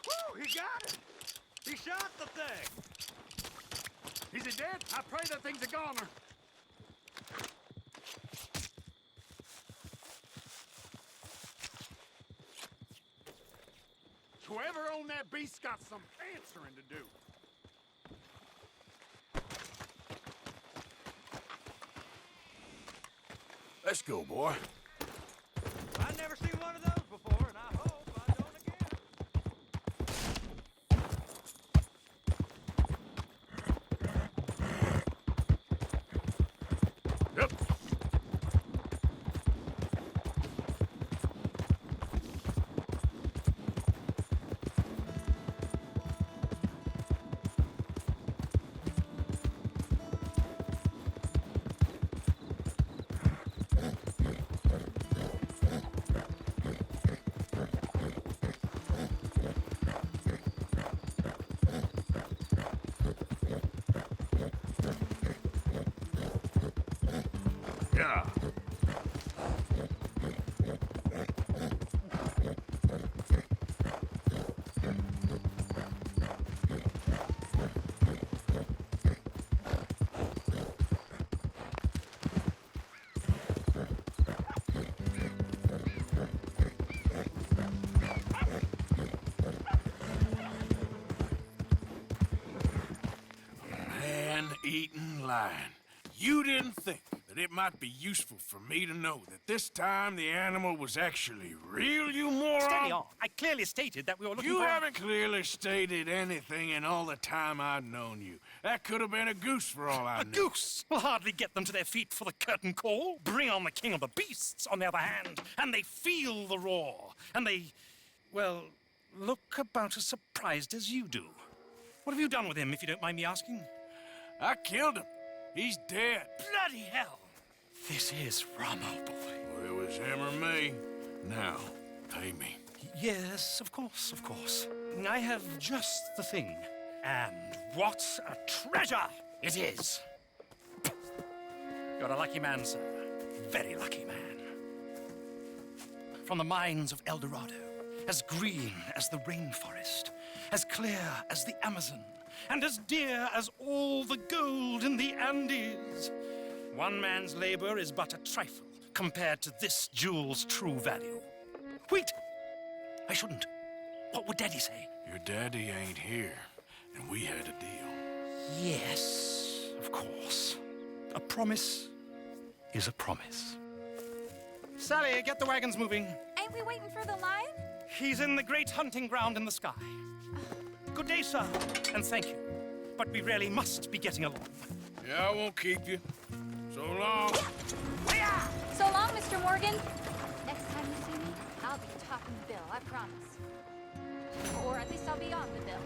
Woo, he got it! He shot the thing! Is it dead? I pray that thing's a goner. Whoever owned that beast's got some answering to do. Let's go, boy. I've never seen one of those before, and I hope I don't again. Yep. Yeah. Man-eating lion. You didn't think that it might be useful for me to know that this time the animal was actually real, you moron? Steady on. I clearly stated that we were looking You for... haven't clearly stated anything in all the time I've known you. That could have been a goose for all I A knew. goose will hardly get them to their feet for the curtain call. Bring on the king of the beasts, on the other hand, and they feel the roar. And they, well, look about as surprised as you do. What have you done with him, if you don't mind me asking? I killed him. He's dead. Bloody hell! This is Ramo, boy. Well, it was him or me. Now, pay me. Yes, of course, of course. I have just the thing. And what a treasure it is! You're a lucky man, sir. Very lucky man. From the mines of El Dorado, as green as the rainforest, as clear as the Amazon, and as dear as all the gold in the Andes. One man's labor is but a trifle compared to this jewel's true value. Wait! I shouldn't. What would Daddy say? Your daddy ain't here, and we had a deal. Yes, of course. A promise is a promise. Sally, get the wagons moving. Ain't we waiting for the lion? He's in the great hunting ground in the sky. Good day, sir, and thank you. But we really must be getting along. Yeah, I won't keep you. So long. So long, Mr. Morgan. Next time you see me, I'll be topping the bill, I promise. Or at least I'll be on the bill.